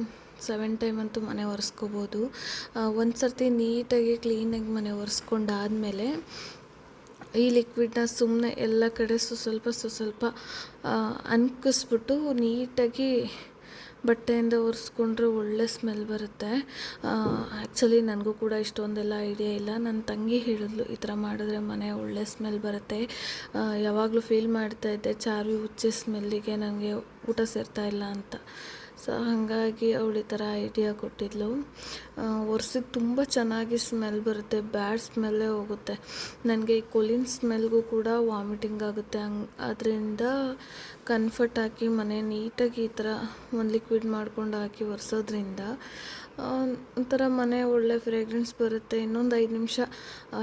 S1: 7 ಟೈಮ್ ಅಂತೂ ಮನೆ ಒರೆಸ್ಕೋಬೋದು. ಒಂದು ಸರ್ತಿ ನೀಟಾಗಿ ಕ್ಲೀನಾಗಿ ಮನೆ ಒರೆಸ್ಕೊಂಡಾದಮೇಲೆ ಈ ಲಿಕ್ವಿಡ್ನ ಸುಮ್ಮನೆ ಎಲ್ಲ ಕಡೆ ಸ್ವಲ್ಪ ಅನ್ಕಿಸ್ಬಿಟ್ಟು ನೀಟಾಗಿ ಬಟ್ಟೆಯಿಂದ ಒರೆಸ್ಕೊಂಡ್ರೆ ಒಳ್ಳೆ ಸ್ಮೆಲ್ ಬರುತ್ತೆ. ಆ್ಯಕ್ಚುಲಿ ನನಗೂ ಕೂಡ ಇಷ್ಟೊಂದೆಲ್ಲ ಐಡಿಯಾ ಇಲ್ಲ. ನನ್ನ ತಂಗಿ ಹೇಳಿದ್ಲು, ಈ ಥರ ಮಾಡಿದ್ರೆ ಮನೆ ಒಳ್ಳೆ ಸ್ಮೆಲ್ ಬರುತ್ತೆ. ಯಾವಾಗಲೂ ಫೀಲ್ ಮಾಡ್ತಾಯಿದ್ದೆ ಚಾರ್ವಿ ಹುಚ್ಚೆ ಸ್ಮೆಲ್ಲಿಗೆ ನನಗೆ ಊಟ ಸೇರ್ತಾಯಿಲ್ಲ ಅಂತ. ಸೊ ಹಾಗಾಗಿ ಅವಳು ಈ ಥರ ಐಡಿಯಾ ಕೊಟ್ಟಿದ್ಲು. ಒರೆಸಿದ ತುಂಬ ಚೆನ್ನಾಗಿ ಸ್ಮೆಲ್ ಬರುತ್ತೆ, ಬ್ಯಾಡ್ ಸ್ಮೆಲ್ಲೇ ಹೋಗುತ್ತೆ. ನನಗೆ ಈ ಕೊಲಿನ್ ಸ್ಮೆಲ್ಗೂ ಕೂಡ ವಾಮಿಟಿಂಗ್ ಆಗುತ್ತೆ. ಅದರಿಂದ ಕನ್ಫರ್ಟ್ ಹಾಕಿ ಮನೆ ನೀಟಾಗಿ ಈ ಥರ ಒಂದು ಲಿಕ್ವಿಡ್ ಮಾಡ್ಕೊಂಡು ಹಾಕಿ ಒರೆಸೋದ್ರಿಂದ ಒಂಥರ ಮನೆ ಒಳ್ಳೆ ಫ್ರೇಗ್ರೆನ್ಸ್ ಬರುತ್ತೆ. ಇನ್ನೊಂದು 5 ನಿಮಿಷ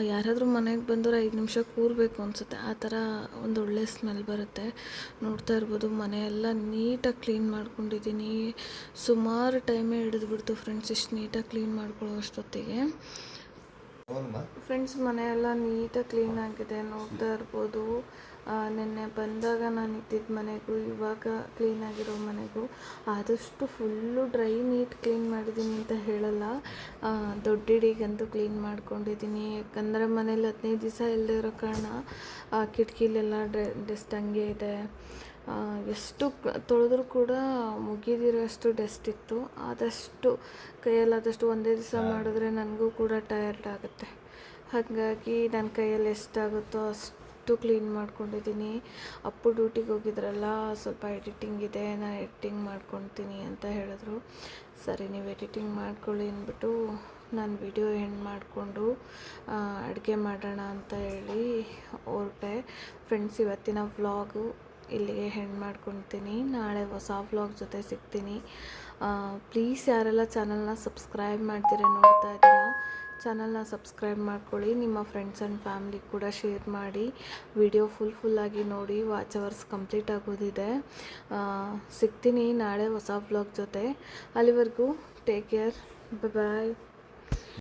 S1: ಯಾರಾದರೂ ಮನೆಗೆ ಬಂದವರು 5 ನಿಮಿಷ ಕೂರಬೇಕು ಅನಿಸುತ್ತೆ. ಆ ಥರ ಒಂದು ಒಳ್ಳೆ ಸ್ಮೆಲ್ ಬರುತ್ತೆ. ನೋಡ್ತಾ ಇರ್ಬೋದು ಮನೆಯೆಲ್ಲ ನೀಟಾಗಿ ಕ್ಲೀನ್ ಮಾಡ್ಕೊಂಡಿದ್ದೀನಿ. ಸುಮಾರು ಟೈಮೇ ಹಿಡಿದ್ಬಿಡ್ತು ಫ್ರೆಂಡ್ಸ್ ಇಷ್ಟು ನೀಟಾಗಿ ಕ್ಲೀನ್ ಮಾಡ್ಕೊಳ್ಳೋ ಅಷ್ಟೊತ್ತಿಗೆ. ಫ್ರೆಂಡ್ಸ್ ಮನೆಯೆಲ್ಲ ನೀಟಾಗಿ ಕ್ಲೀನ್ ಆಗಿದೆ, ನೋಡ್ತಾ ಇರ್ಬೋದು. ನಿನ್ನೆ ಬಂದಾಗ ನಾನು ಇದ್ದಿದ್ದ ಮನೆಗೂ ಇವಾಗ ಕ್ಲೀನ್ ಆಗಿರೋ ಮನೆಗೂ ಆದಷ್ಟು ಫುಲ್ಲು ಡ್ರೈ ನೀಟ್ ಕ್ಲೀನ್ ಮಾಡಿದ್ದೀನಿ ಅಂತ ಹೇಳಲ್ಲ. ದೊಡ್ಡ ಹಿಡಿಗಂತೂ ಕ್ಲೀನ್ ಮಾಡ್ಕೊಂಡಿದ್ದೀನಿ. ಯಾಕಂದರೆ ಮನೇಲಿ 15 ದಿವಸ ಇಲ್ಲದೆ ಇರೋ ಕಾರಣ ಕಿಟಕಿಲೆಲ್ಲ ಡಸ್ಟ್ ಹಂಗೆ ಇದೆ. ಎಷ್ಟು ತೊಳೆದ್ರೂ ಕೂಡ ಮುಗಿದಿರೋಷ್ಟು ಡಸ್ಟ್ ಇತ್ತು. ಆದಷ್ಟು ಕೈಯಲ್ಲಾದಷ್ಟು ಒಂದೇ ದಿವಸ ಮಾಡಿದ್ರೆ ನನಗೂ ಕೂಡ ಟಯರ್ಡ್ ಆಗುತ್ತೆ. ಹಾಗಾಗಿ ನನ್ನ ಕೈಯಲ್ಲಿ ಎಷ್ಟಾಗುತ್ತೋ ಅಷ್ಟು ಕ್ಲೀನ್ ಮಾಡ್ಕೊಂಡಿದ್ದೀನಿ. ಅಪ್ಪು ಡ್ಯೂಟಿಗೆ ಹೋಗಿದ್ರಲ್ಲ, ಸ್ವಲ್ಪ ಎಡಿಟಿಂಗ್ ಇದೆ, ನಾನು ಎಡಿಟಿಂಗ್ ಮಾಡ್ಕೊತೀನಿ ಅಂತ ಹೇಳಿದ್ರು. ಸರಿ ನೀವು ಎಡಿಟಿಂಗ್ ಮಾಡ್ಕೊಳ್ಳಿ ಅಂದ್ಬಿಟ್ಟು ನಾನು ವಿಡಿಯೋ ಎಂಡ್ ಮಾಡಿಕೊಂಡು ಅಡುಗೆ ಮಾಡೋಣ ಅಂತ ಹೇಳಿ ಹೊರಟೆ. ಫ್ರೆಂಡ್ಸ್ ಇವತ್ತಿನ ವ್ಲಾಗು ಇಲ್ಲಿಗೆ ಎಂಡ್ ಮಾಡ್ಕೊತೀನಿ. ನಾಳೆ ಹೊಸ ವ್ಲಾಗ್ ಜೊತೆ ಸಿಗ್ತೀನಿ. ಪ್ಲೀಸ್ ಯಾರೆಲ್ಲ ಚಾನಲ್ನ ಸಬ್ಸ್ಕ್ರೈಬ್ ಮಾಡ್ತೀರಾ ನೋಡ್ತಾ ಇದ್ದೀರಾ, ಚಾನಲ್ನ ಸಬ್ಸ್ಕ್ರೈಬ್ ಮಾಡ್ಕೊಳ್ಳಿ. ನಿಮ್ಮ ಫ್ರೆಂಡ್ಸ್ ಆ್ಯಂಡ್ ಫ್ಯಾಮ್ಲಿಗೆ ಕೂಡ ಶೇರ್ ಮಾಡಿ. ವಿಡಿಯೋ ಫುಲ್ಲಾಗಿ ನೋಡಿ. ವಾಚ್ ಅವರ್ಸ್ ಕಂಪ್ಲೀಟ್ ಆಗೋದಿದೆ. ಸಿಗ್ತೀನಿ ನಾಳೆ ಹೊಸ ವ್ಲಾಗ್ ಜೊತೆ. ಅಲ್ಲಿವರೆಗೂ ಟೇಕ್ ಕೇರ್, ಬಾಯ್.